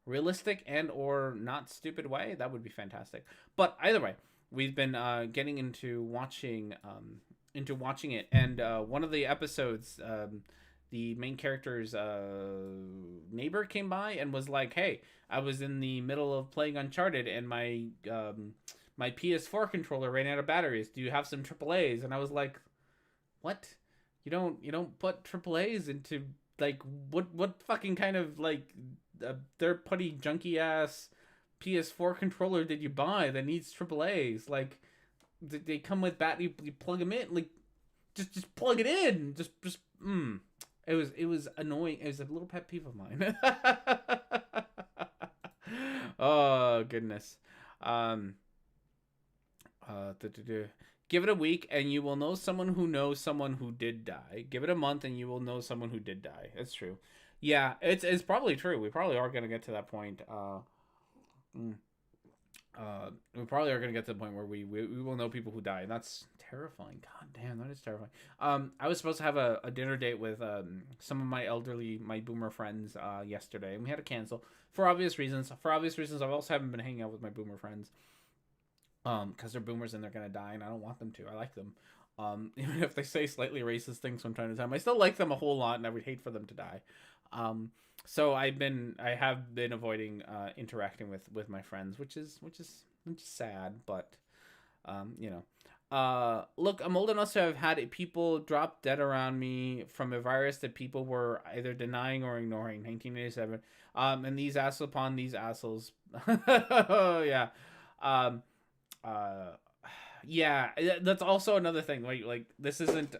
realistic and or not stupid way. That would be fantastic. But either way, we've been getting into watching it, and one of the episodes, the main character's neighbor came by and was like, "Hey, I was in the middle of playing Uncharted, and my PS4 controller ran out of batteries. Do you have some AAA's?" And I was like, "What? You don't put AAA's into like what fucking kind of like third-party junky ass PS4 controller did you buy that needs AAA's? Like they come with you plug them in, like just plug it in. It was annoying. It was a little pet peeve of mine. Oh goodness. Give it a week and you will know someone who knows someone who did die. Give it a month and you will know someone who did die. It's true. Yeah, it's probably true. We probably are gonna get to that point. We probably are gonna get to the point where we will know people who die, and that's terrifying. God damn, that is terrifying. I was supposed to have a dinner date with some of my boomer friends yesterday, and we had to cancel for obvious reasons. For obvious reasons, I also haven't been hanging out with my boomer friends. Because they're boomers and they're gonna die, and I don't want them to. I like them. Even if they say slightly racist things from time to time, I still like them a whole lot, and I would hate for them to die. So I have been avoiding interacting with my friends, which is sad, but you know. Look, I'm old enough to have had people drop dead around me from a virus that people were either denying or ignoring. 1987. And these assholes upon these assholes. Yeah. Yeah, that's also another thing. Like this isn't.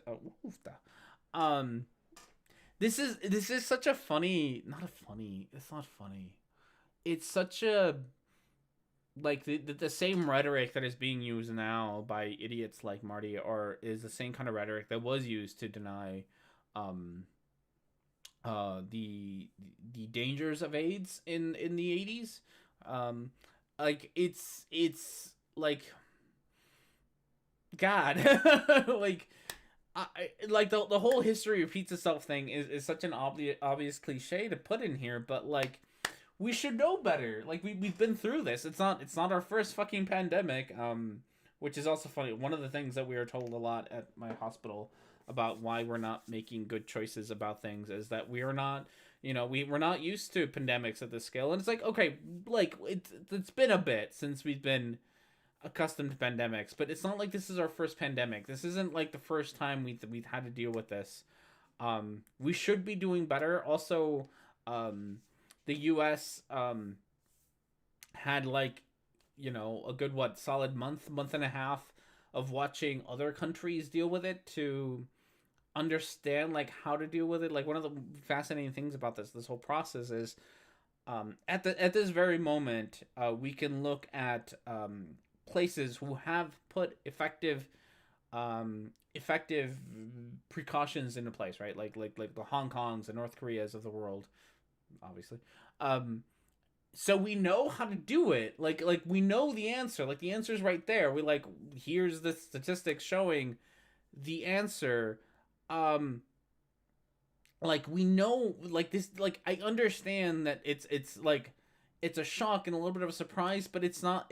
This is such a funny. Not a funny. It's not funny. It's such a like the same rhetoric that is being used now by idiots like Marty, or is the same kind of rhetoric that was used to deny, the dangers of AIDS in the 80s. Like it's like God. Like like the whole history repeats itself thing is such an obvious cliche to put in here, but like we should know better. Like we've been through this. It's not our first fucking pandemic. Which is also funny. One of the things that we are told a lot at my hospital about why we're not making good choices about things is that we are not, we're not used to pandemics at this scale. And it's like, okay, like it's been a bit since we've been accustomed to pandemics, but it's not like this is our first pandemic. This isn't like the first time we've had to deal with this. We should be doing better. Also, the U.S. Had like, a good solid month and a half of watching other countries deal with it to understand like how to deal with it. Like one of the fascinating things about this whole process is at this very moment we can look at places who have put effective precautions into place, right? Like the Hong Kongs and North Koreas of the world, obviously. So we know how to do it. Like we know the answer. Like the answer's right there. We like, here's the statistics showing the answer. Like we know, like this, like I understand that it's like it's a shock and a little bit of a surprise, but it's not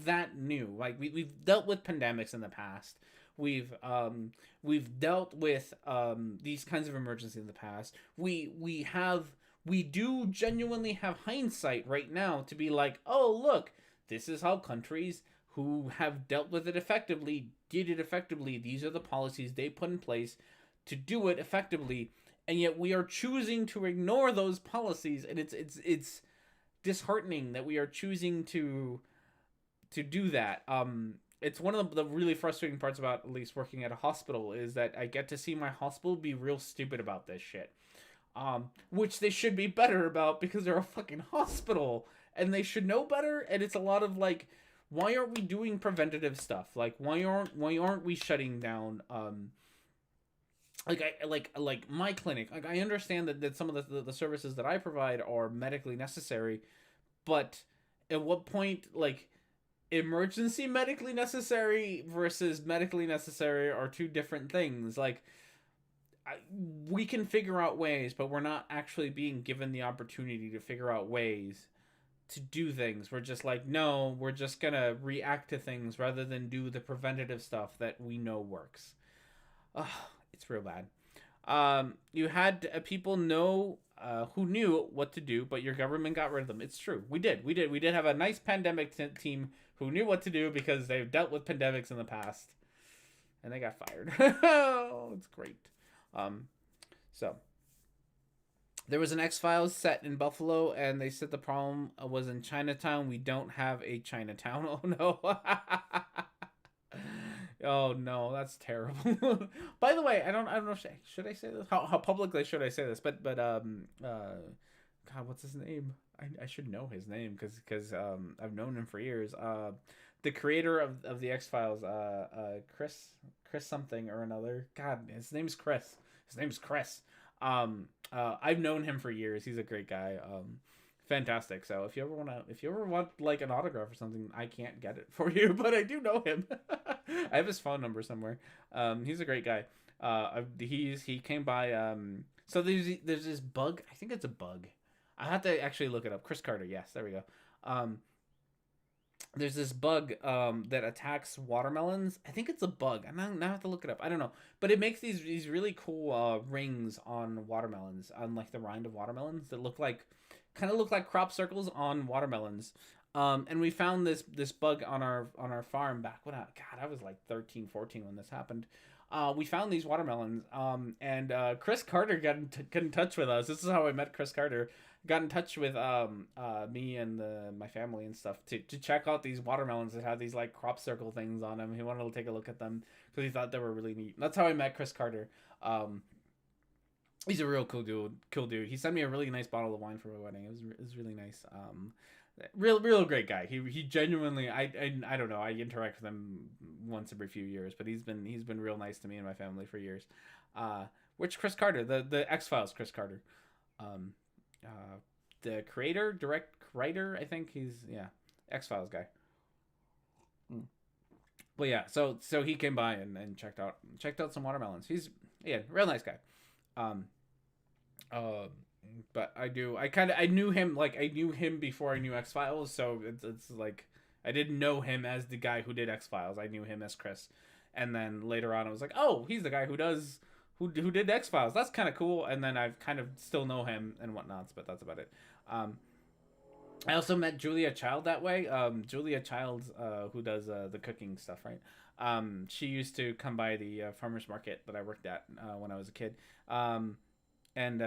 that new. Like we've dealt with pandemics in the past. We've dealt with these kinds of emergencies in the past. We do genuinely have hindsight right now to be like, oh, look, this is how countries who have dealt with it effectively did it effectively. These are the policies they put in place to do it effectively. And yet we are choosing to ignore those policies. And it's disheartening that we are choosing to do that. It's one of the really frustrating parts about at least working at a hospital is that I get to see my hospital be real stupid about this shit. Which they should be better about because they're a fucking hospital and they should know better. And it's a lot of like, why aren't we doing preventative stuff? Like, why aren't we shutting down? Like my clinic. Like I understand that some of the services that I provide are medically necessary, but at what point, like, emergency medically necessary versus medically necessary are two different things. Like, we can figure out ways, but we're not actually being given the opportunity to figure out ways to do things. We're just like, no, we're just gonna react to things rather than do the preventative stuff that we know works. It's real bad. You had people know who knew what to do, but your government got rid of them. It's true. We did have a nice pandemic team who knew what to do because they've dealt with pandemics in the past, and they got fired. Oh, it's great. So there was an X-Files set in Buffalo, and they said the problem was in Chinatown. We don't have a Chinatown. Oh no. Oh no, that's terrible. By the way, I don't know. Should I say this? How publicly should I say this? But God, what's his name? I should know his name because I've known him for years. the creator of the X-Files, Chris something or another. God, his name's Chris. His name's Chris. I've known him for years. He's a great guy. Fantastic. So if you ever want like an autograph or something, I can't get it for you, but I do know him. I have his phone number somewhere. He's a great guy. He came by. So there's this bug. I think it's a bug. I have to actually look it up. Chris Carter. Yes, there we go. There's this bug that attacks watermelons. I think it's a bug. Now I have to look it up. I don't know, but it makes these really cool rings on watermelons, on like the rind of watermelons that kind of look like crop circles on watermelons. And we found this bug on our farm back when I was like 13, 14 when this happened. We found these watermelons, and Chris Carter got in touch with us. This is how I met Chris Carter. Got in touch with me and my family and stuff to check out these watermelons that had these like crop circle things on them. He wanted to take a look at them because he thought they were really neat. That's how I met Chris Carter. He's a real cool dude. He sent me a really nice bottle of wine for my wedding. It was really nice. Real great guy. He genuinely, I don't know. I interact with him once every few years, but he's been real nice to me and my family for years. Which Chris Carter, the X-Files Chris Carter, the creator, direct writer, I think X-Files guy. But yeah, so he came by and checked out some watermelons. He's real nice guy. But I knew him before I knew X-Files, so it's like I didn't know him as the guy who did X-Files. I knew him as Chris, and then later on I was like, oh, he's the guy who did X-Files. That's kind of cool. And then I've kind of still know him and whatnots, but that's about it. I also met Julia Child that way. Julia Child, who does the cooking stuff, right? She used to come by the farmers market that I worked at when I was a kid. And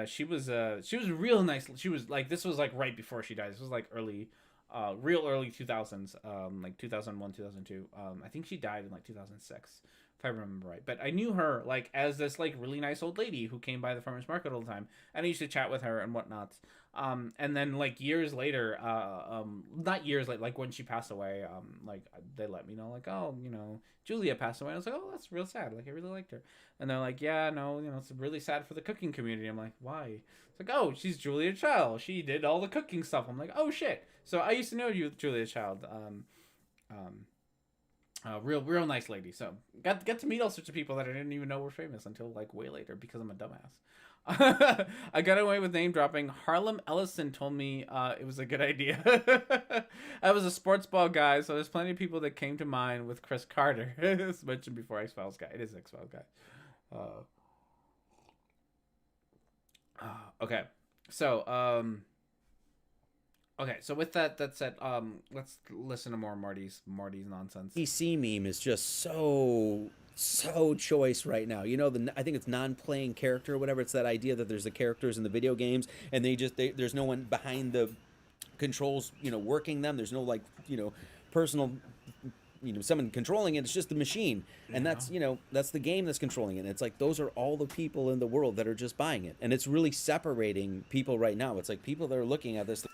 she was real nice. She was like, this was like right before she died. This was like real early 2000s, like 2001, 2002. I think she died in like 2006, if I remember right. But I knew her like as this like really nice old lady who came by the farmers market all the time, and I used to chat with her and whatnot. And then like years later, not years like when she passed away, like they let me know like, oh, Julia passed away. I was like, oh, that's real sad. Like I really liked her. And they're like, yeah, no, it's really sad for the cooking community. I'm like, why? It's like, oh, she's Julia Child. She did all the cooking stuff. I'm like, oh shit. So I used to know you, Julia Child. Real nice lady. So got to meet all sorts of people that I didn't even know were famous until like way later because I'm a dumbass. I got away with name dropping. Harlem Ellison told me it was a good idea. I was a sports ball guy, so there's plenty of people that came to mind with Chris Carter. As mentioned before, X-Files guy. It is X-Files guy. Okay. So with that said, let's listen to more Marty's nonsense. PC meme is just so choice right now. I think it's non-playing character or whatever. It's that idea that there's the characters in the video games and there's no one behind the controls, working them. There's no like, personal, someone controlling it. It's just the machine. And that's the game that's controlling it. And it's like, those are all the people in the world that are just buying it. And it's really separating people right now. It's like people that are looking at this.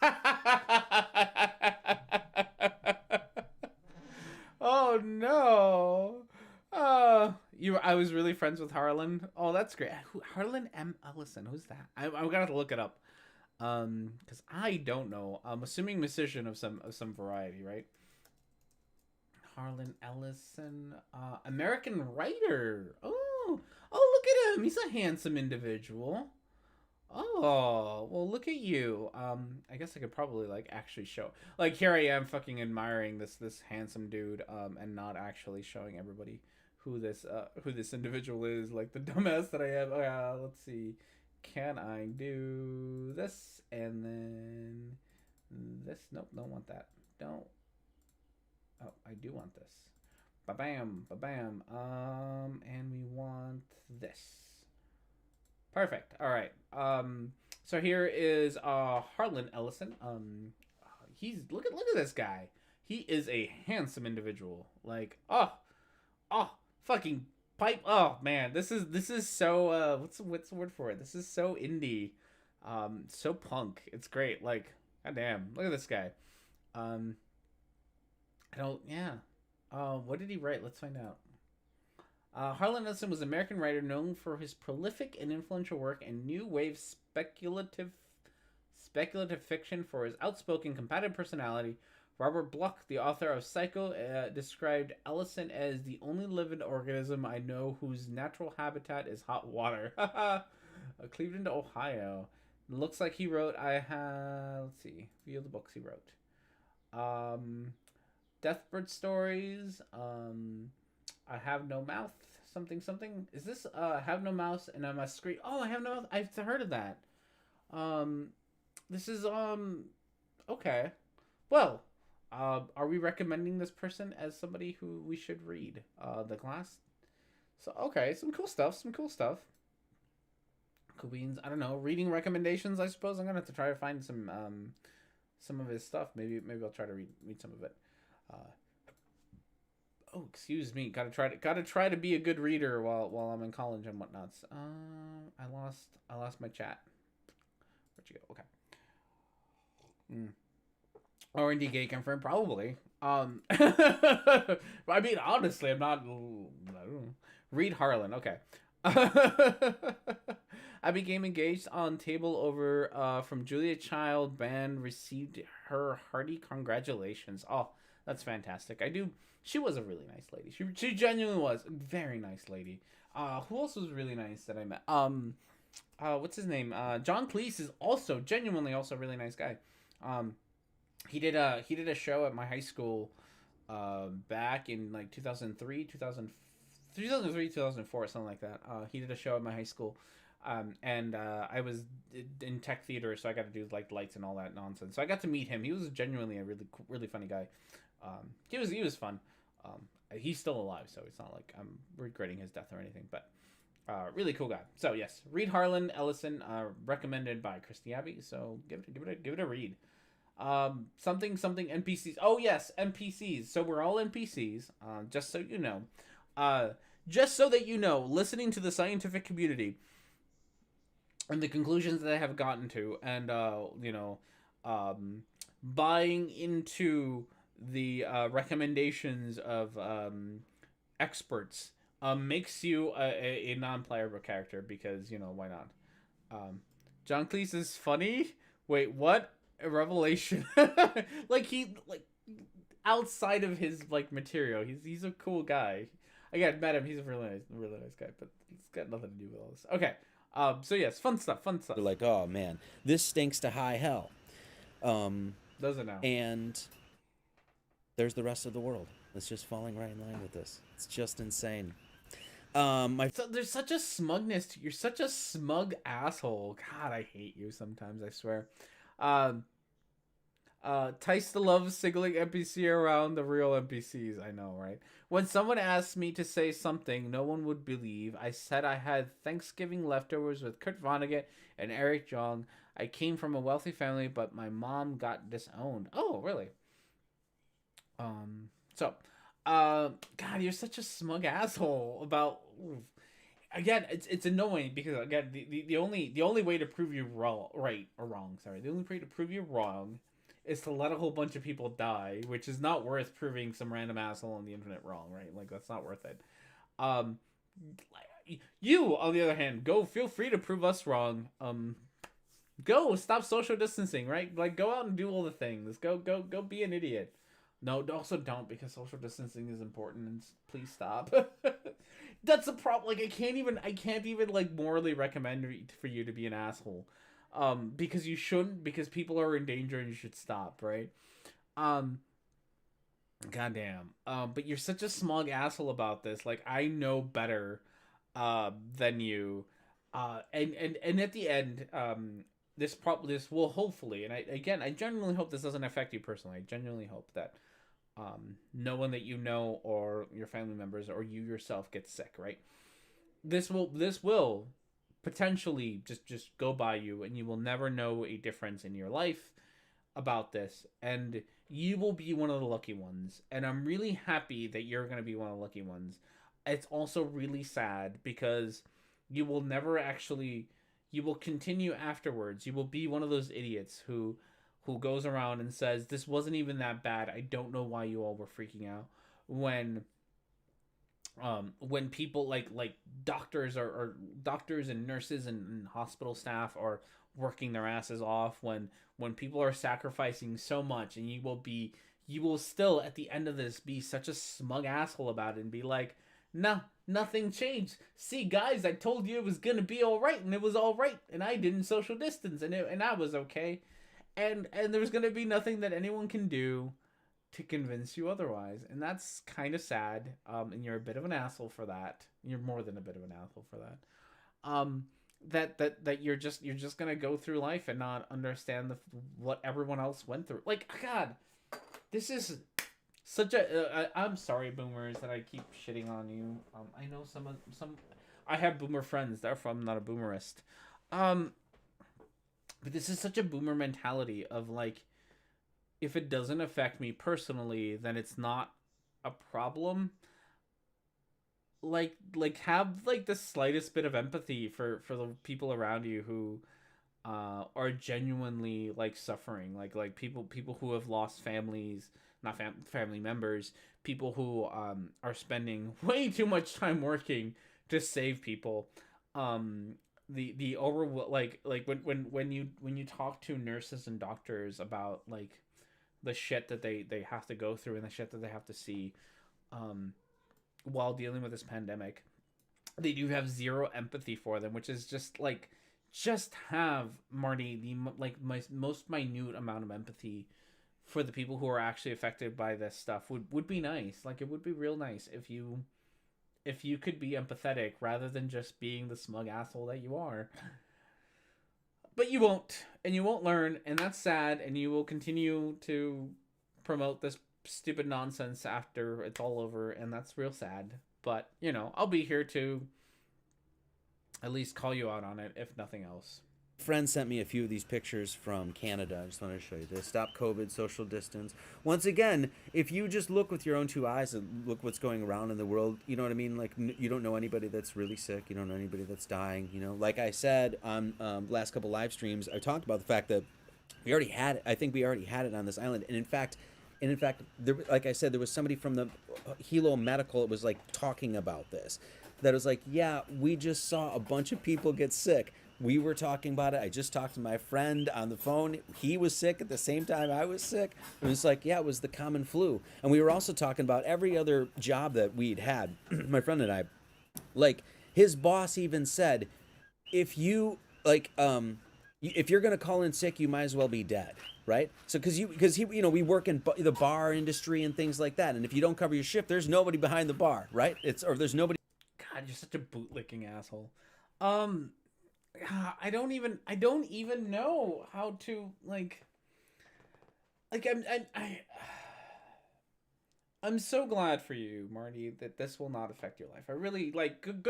Oh no. I was really friends with Harlan. Oh, that's great. Harlan M. Ellison. Who's that? I'm gonna have to look it up. Because I don't know. I'm assuming musician of some variety, right? Harlan Ellison, American writer. Oh, look at him. He's a handsome individual. Oh, well, look at you. I guess I could probably like actually show. Like here I am, fucking admiring this handsome dude, and not actually showing everybody who this individual is. Like the dumbass that I am. Oh yeah, let's see. Can I do this and then this? Nope, don't want that. Don't. Oh, I do want this. Ba-bam, ba-bam. And we want this. Perfect. All right. So here is Harlan Ellison. He's look at this guy. He is a handsome individual. Like, fucking pipe. Oh man, this is so what's the word for it? This is so indie. So punk. It's great. Like, goddamn. Look at this guy. I don't. Yeah. What did he write? Let's find out. Harlan Ellison was an American writer known for his prolific and influential work in new wave speculative fiction. For his outspoken, combative personality. Robert Bloch, the author of Psycho, described Ellison as the only living organism I know whose natural habitat is hot water. Cleveland, Ohio. Looks like he wrote. Let's see. View the books he wrote. Deathbird Stories. I Have No Mouth. Something. Is this Have No Mouse and I Must Scream? Oh, I Have No Mouth. I've heard of that. This is okay. Well, are we recommending this person as somebody who we should read? The Glass. So okay, some cool stuff. Cool beans. I don't know. Reading recommendations. I suppose I'm gonna have to try to find some of his stuff. Maybe I'll try to read some of it. Oh, excuse me. Gotta try to be a good reader while I'm in college and whatnots. I lost my chat. Where'd you go? Okay. R&D gay confirmed, probably. I mean, honestly, I'm not. I don't know. Read Harlan. Okay. I became engaged on table over from Julia Child. Band received her hearty congratulations. Oh, that's fantastic. She was a really nice lady. She genuinely was a very nice lady. Who else was really nice that I met? What's his name? John Cleese is also genuinely also a really nice guy. He did a show at my high school back in like 2003, 2004, something like that. He did a show at my high school. And I was in tech theater, so I got to do like lights and all that nonsense. So I got to meet him. He was genuinely a really funny guy. He was fun. He's still alive, so it's not like I'm regretting his death or anything. But really cool guy. So yes, read Harlan Ellison, recommended by Christy Abbey. So give it a read. Something NPCs. Oh yes, NPCs. So we're all NPCs. Just so you know. Just so that you know, listening to the scientific community and the conclusions that I have gotten to, and buying into the recommendations of experts makes you a non-playable character, because why not? John Cleese is funny. Wait, what? A revelation. like outside of his material, he's a cool guy. Again, met him. He's a really nice guy, but it's got nothing to do with all this. Okay. So yes, fun stuff. They're like, oh man, this stinks to high hell. Does it now? And there's the rest of the world. It's just falling right in line with this. It's just insane. So there's such a smugness to you. You're such a smug asshole. God, I hate you sometimes, I swear. Tice the love signaling NPC around the real NPCs. I know, right? When someone asked me to say something no one would believe, I said I had Thanksgiving leftovers with Kurt Vonnegut and Eric Jong. I came from a wealthy family, but my mom got disowned. Oh, really? God, you're such a smug asshole about. Again, it's annoying because again, the only way to prove you wrong, the only way to prove you wrong is to let a whole bunch of people die, which is not worth proving some random asshole on the internet wrong, right? Like, that's not worth it. You, on the other hand, feel free to prove us wrong. Go stop social distancing, right? Like, go out and do all the things. Go be an idiot. No, also don't, because social distancing is important, and please stop. That's the problem. Like, I can't even like morally recommend for you to be an asshole. Because you shouldn't, because people are in danger and you should stop, right? Goddamn. But you're such a smug asshole about this. Like, I know better than you. And at the end, this will hopefully, and I genuinely hope this doesn't affect you personally. I genuinely hope that no one that you know or your family members or you yourself gets sick, right? This will potentially just go by you, and you will never know a difference in your life about this, and you will be one of the lucky ones, and I'm really happy that you're going to be one of the lucky ones. It's also really sad because you will continue afterwards. You will be one of those idiots who who goes around and says this wasn't even that bad. I don't know why you all were freaking out when people like doctors or doctors and nurses and hospital staff are working their asses off, when people are sacrificing so much, and you will still at the end of this be such a smug asshole about it and be like, nah, nothing changed. See, guys, I told you it was gonna be all right, and it was all right, and I didn't social distance, and I was okay, and there's gonna be nothing that anyone can do to convince you otherwise, and that's kind of sad. And you're a bit of an asshole for that. You're more than a bit of an asshole for that. That you're just gonna go through life and not understand what everyone else went through. Like, God, this is such a. I'm sorry, boomers, that I keep shitting on you. I know some. I have boomer friends, therefore I'm not a boomerist. But this is such a boomer mentality of like, if it doesn't affect me personally, then it's not a problem. Like have like the slightest bit of empathy for the people around you who are genuinely like suffering, like people who have lost families, not family members, people who are spending way too much time working to save people. The over like when you talk to nurses and doctors about like the shit that they have to go through and the shit that they have to see while dealing with this pandemic, they do have zero empathy for them, which is just like, just have, Marty, the like most minute amount of empathy for the people who are actually affected by this stuff would be nice. Like, it would be real nice if you could be empathetic rather than just being the smug asshole that you are. But you won't, and you won't learn, and that's sad, and you will continue to promote this stupid nonsense after it's all over, and that's real sad. But, you know, I'll be here to at least call you out on it, if nothing else. Friend sent me a few of these pictures from Canada. I just wanted to show you this. Stop COVID, social distance. Once again, if you just look with your own two eyes and look what's going around in the world, you know what I mean? Like, you don't know anybody that's really sick. You don't know anybody that's dying. You know, like I said on last couple live streams, I talked about the fact that we already had it. I think we already had it on this island. And in fact, there, like I said, there was somebody from the Hilo Medical that was like talking about this. That was like, yeah, we just saw a bunch of people get sick. We were talking about it. I just talked to my friend on the phone. He was sick at the same time I was sick. It was like, yeah, it was the common flu. And we were also talking about every other job that we'd had, my friend and I. Like, his boss even said, if you, like, if you're going to call in sick, you might as well be dead, right? So, because he, you know, we work in the bar industry and things like that. And if you don't cover your shift, there's nobody behind the bar, right? Or there's nobody. God, you're such a bootlicking asshole. I don't even know how to I'm so glad for you, Marty, that this will not affect your life. I really good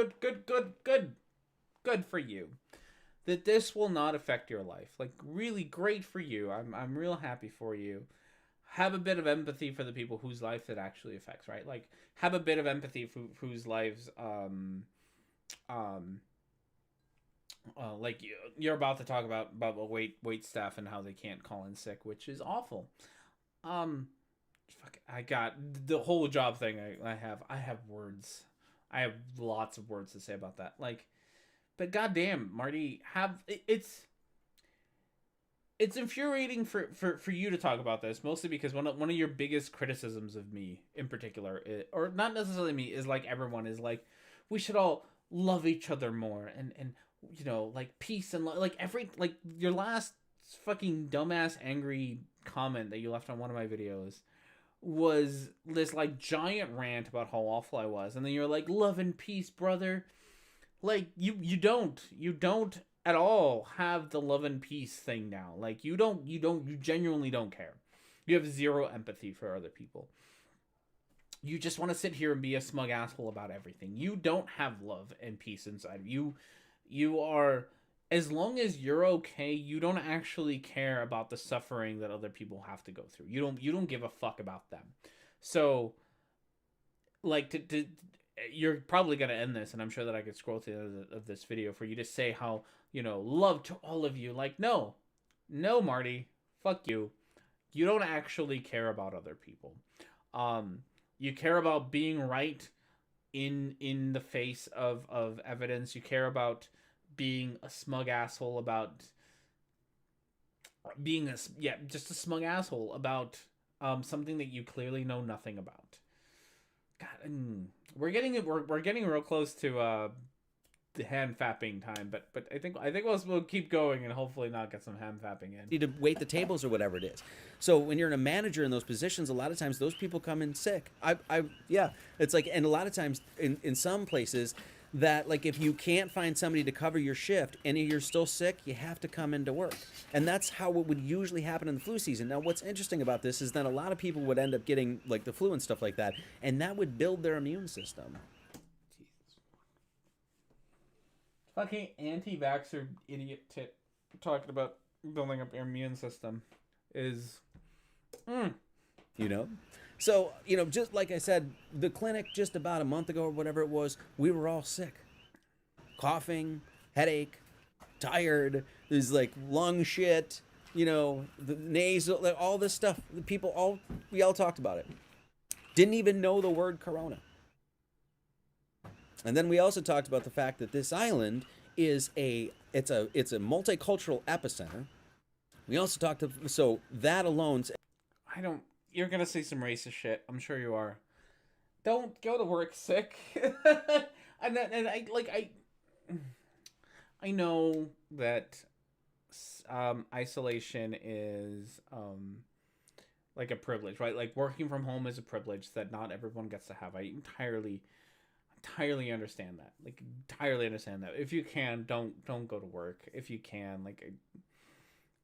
for you that this will not affect your life. Like, really great for you. I'm real happy for you. Have a bit of empathy for the people whose life it actually affects, right? Like, have a bit of empathy for whose lives like you're about to talk about wait staff and how they can't call in sick, which is awful. I got the whole job thing. I have words. I have lots of words to say about that. Like, but goddamn, Marty, it's infuriating for you to talk about this, mostly because one of your biggest criticisms of me in particular, or not necessarily me, is like everyone is like, we should all love each other more and you know, like peace and like your last fucking dumbass angry comment that you left on one of my videos was this like giant rant about how awful I was, and then you're like, love and peace, brother. Like, you don't at all have the love and peace thing now. Like, you genuinely don't care. You have zero empathy for other people. You just want to sit here and be a smug asshole about everything. You don't have love and peace inside of you. You are, as long as you're okay, you don't actually care about the suffering that other people have to go through. You don't give a fuck about them. So, like, you're probably going to end this, and I'm sure that I could scroll to the end of this video for you to say how, you know, love to all of you. Like, no, Marty, fuck you. You don't actually care about other people. You care about being right in the face of evidence. You care about being a smug asshole about being just a smug asshole about something that you clearly know nothing about. God, we're getting real close to the hand fapping time, but I think we'll keep going and hopefully not get some hand fapping in. Need to wait the tables or whatever it is. So when you're a manager in those positions, a lot of times those people come in sick. Yeah, it's like, and a lot of times in some places that, like, if you can't find somebody to cover your shift and you're still sick, you have to come into work. And that's how it would usually happen in the flu season. Now, what's interesting about this is that a lot of people would end up getting like the flu and stuff like that, and that would build their immune system. Fucking anti-vaxxer idiot tit talking about building up your immune system is, You know? So, just like I said, the clinic just about a month ago or whatever it was, we were all sick. Coughing, headache, tired, there's like lung shit, the nasal, like all this stuff. We all talked about it. Didn't even know the word corona. And then we also talked about the fact that this island is it's a multicultural epicenter. We also talked so that alone. You're gonna say some racist shit. I'm sure you are. Don't go to work sick. I know that isolation is like a privilege, right? Like working from home is a privilege that not everyone gets to have. I entirely understand that. Like entirely understand that. If you can, don't go to work. If you can,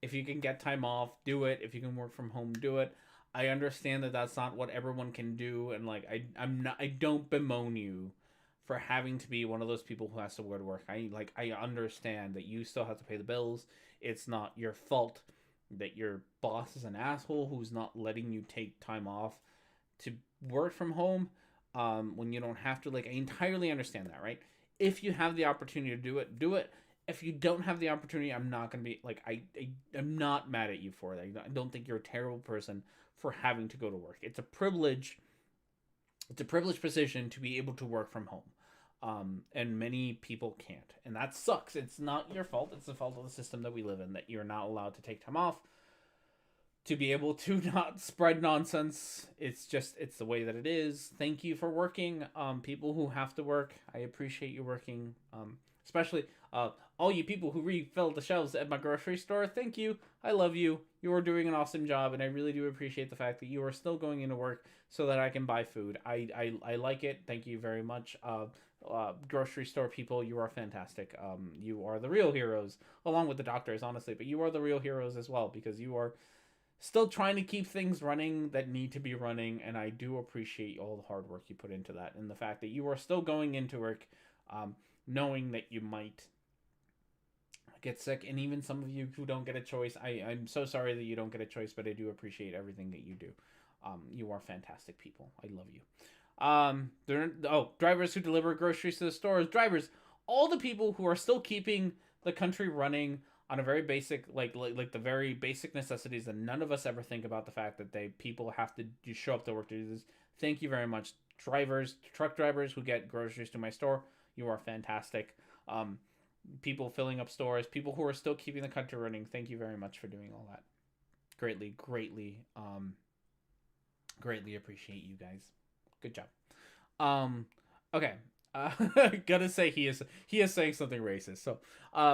if you can get time off, do it. If you can work from home, do it. I understand that that's not what everyone can do, and I don't bemoan you for having to be one of those people who has to go to work. I understand that you still have to pay the bills. It's not your fault that your boss is an asshole who's not letting you take time off to work from home when you don't have to. I entirely understand that, right? If you have the opportunity to do it, do it. If you don't have the opportunity, I'm not going to be I'm not mad at you for that. I don't think you're a terrible person for having to go to work. It's a privilege. It's a privileged position to be able to work from home. And many people can't. And that sucks. It's not your fault. It's the fault of the system that we live in, that you're not allowed to take time off to be able to not spread nonsense. It's the way that it is. Thank you for working. People who have to work, I appreciate you working. Especially all you people who refill the shelves at my grocery store. Thank you. I love you. You are doing an awesome job, and I really do appreciate the fact that you are still going into work so that I can buy food. I like it. Thank you very much. Grocery store people, you are fantastic. You are the real heroes, along with the doctors, honestly, but you are the real heroes as well, because you are still trying to keep things running that need to be running, and I do appreciate all the hard work you put into that, and the fact that you are still going into work knowing that you might get sick, and even some of you who don't get a choice, I'm so sorry that you don't get a choice, but I do appreciate everything that you do. You are fantastic people. I love you. Drivers who deliver groceries to the stores, drivers, all the people who are still keeping the country running on a very basic, like the very basic necessities that none of us ever think about, the fact that people have to show up to work to do this. Thank you very much. Drivers, truck drivers who get groceries to my store, you are fantastic. People filling up stores, people who are still keeping the country running, thank you very much for doing all that. Greatly appreciate you guys. Good job. Okay. Gotta say he is saying something racist. So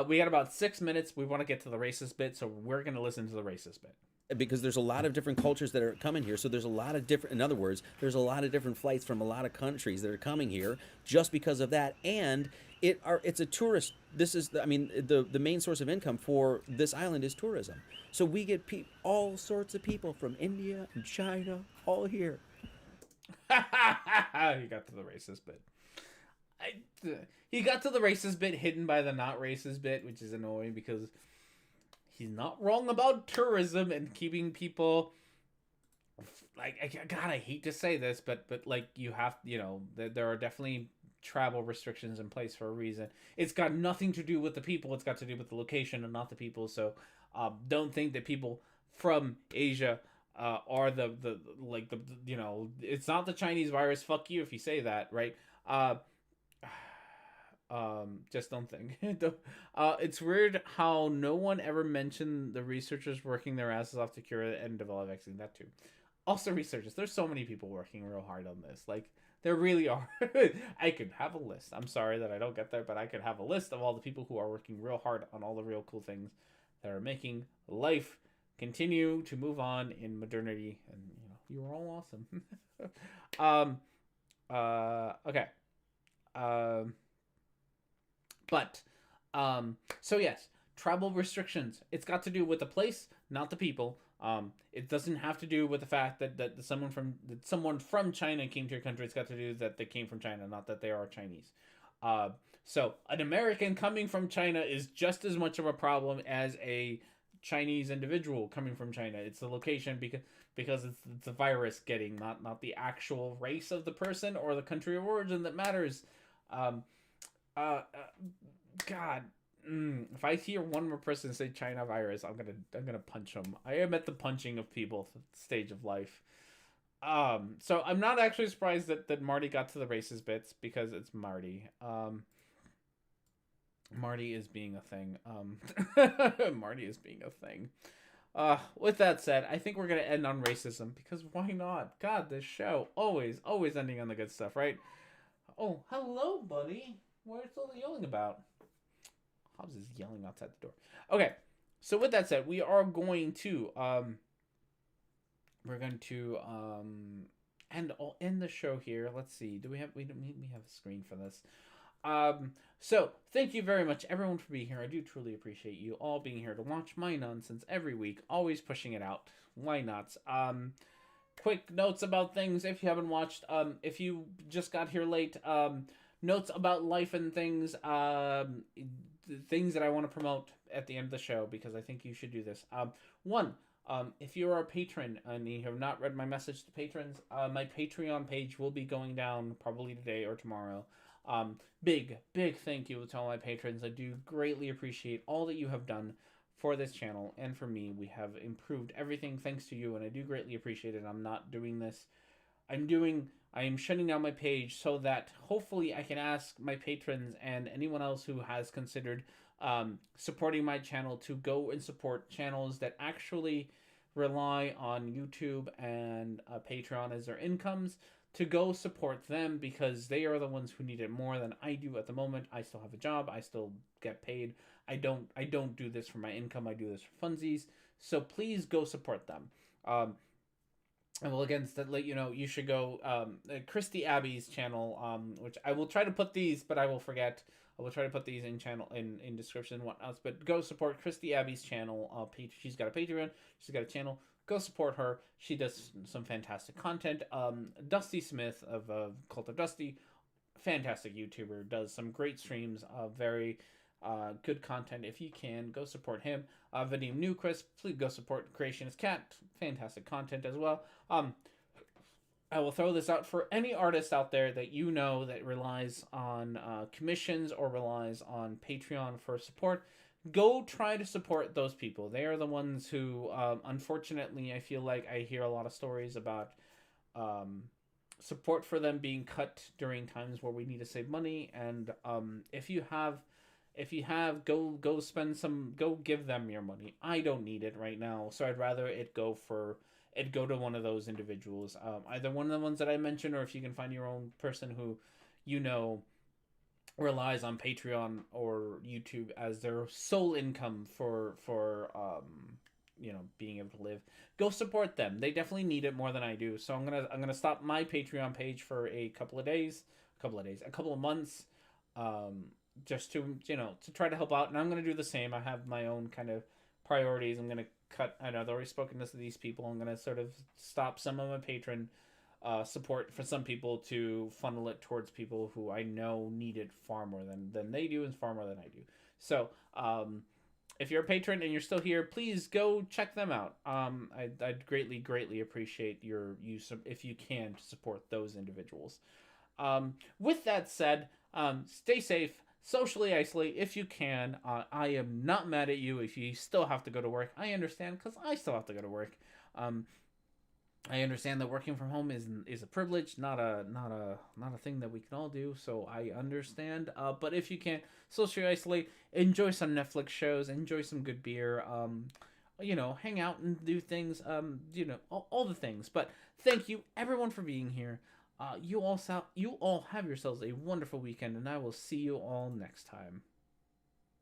we got about 6 minutes. We want to get to the racist bit, so we're gonna listen to the racist bit. Because there's a lot of different cultures that are coming here, so there's a lot of different, in other words, there's a lot of different flights from a lot of countries that are coming here just because of that, and it's a tourist. This is, the main source of income for this island is tourism. So we get all sorts of people from India and China all here. He got to the racist bit. He got to the racist bit hidden by the not racist bit, which is annoying because he's not wrong about tourism and keeping people, God, I hate to say this, but you have, there are definitely travel restrictions in place for a reason. It's got nothing to do with the people. It's got to do with the location and not the people. So don't think that people from Asia are the like the you know, it's not the Chinese virus. Fuck you if you say that, right? Uh, just don't think. It's weird how no one ever mentioned the researchers working their asses off to cure it and develop a vaccine. That too. Also, researchers. There's so many people working real hard on this. Like, there really are. I could have a list. I'm sorry that I don't get there, but I could have a list of all the people who are working real hard on all the real cool things that are making life continue to move on in modernity. And you are all awesome. Okay. Um. But, so yes, travel restrictions. It's got to do with the place, not the people. It doesn't have to do with the fact that someone from China came to your country. It's got to do that they came from China, not that they are Chinese. So an American coming from China is just as much of a problem as a Chinese individual coming from China. It's the location because it's the virus getting, not the actual race of the person or the country of origin that matters. God, if I hear one more person say China virus, I'm gonna punch them. I am at the punching of people stage of life. So I'm not actually surprised that Marty got to the racist bits because it's Marty. Marty is being a thing. Marty is being a thing. With that said, I think we're gonna end on racism because why not? God, this show always ending on the good stuff, right? Oh, hello, buddy. What's all the yelling about? Hobbs is yelling outside the door. Okay, so with that said, we are going to end the show here. Let's see. Do we have a screen for this? So thank you very much, everyone, for being here. I do truly appreciate you all being here to watch my nonsense every week. Always pushing it out. Why not? Quick notes about things if you haven't watched. If you just got here late. Notes about life and things, things that I want to promote at the end of the show because I think you should do this. One, if you are a patron and you have not read my message to patrons, my Patreon page will be going down probably today or tomorrow. Big thank you to all my patrons. I do greatly appreciate all that you have done for this channel and for me. We have improved everything thanks to you, and I do greatly appreciate it. I'm not doing this. I am shutting down my page so that hopefully I can ask my patrons and anyone else who has considered supporting my channel to go and support channels that actually rely on YouTube and Patreon as their incomes, to go support them because they are the ones who need it more than I do at the moment. I still have a job. I still get paid. I don't do this for my income. I do this for funsies. So please go support them. And well, again, let you know, you should go Christy Abby's channel, which I will try to put these, but I will forget. I will try to put these in description and whatnot. But go support Christy Abby's channel. She's got a Patreon. She's got a channel. Go support her. She does some fantastic content. Dusty Smith of Cult of Dusty, fantastic YouTuber, does some great streams. Very good content. If you can, go support him. Vadim Newcrest, please go support Creationist Cat. Fantastic content as well. I will throw this out for any artist out there that you know that relies on commissions or relies on Patreon for support. Go try to support those people. They are the ones who, unfortunately, I feel like I hear a lot of stories about support for them being cut during times where we need to save money. And if you have, go spend some, go give them your money. I don't need it right now, so I'd rather it go to one of those individuals, either one of the ones that I mentioned, or if you can find your own person who, you know, relies on Patreon or YouTube as their sole income for you know, being able to live. Go support them. They definitely need it more than I do. So I'm gonna stop my Patreon page for a couple of months, just to, you know, to try to help out. And I'm gonna do the same. I have my own kind of priorities. I'm gonna cut. I know I've already spoken to these people. I'm gonna sort of stop some of my patron support for some people to funnel it towards people who I know need it far more than they do and far more than I do. So if you're a patron and you're still here, please go check them out. I'd greatly appreciate your use if you can, to support those individuals. With that said, stay safe, socially isolate if you can. I am not mad at you if you still have to go to work. I understand because I still have to go to work. Um, I understand that working from home is a privilege, not a thing that we can all do. So I understand. But if you can't socially isolate, enjoy some Netflix shows, enjoy some good beer. Hang out and do things. All the things. But thank you everyone for being here. You all have yourselves a wonderful weekend, and I will see you all next time.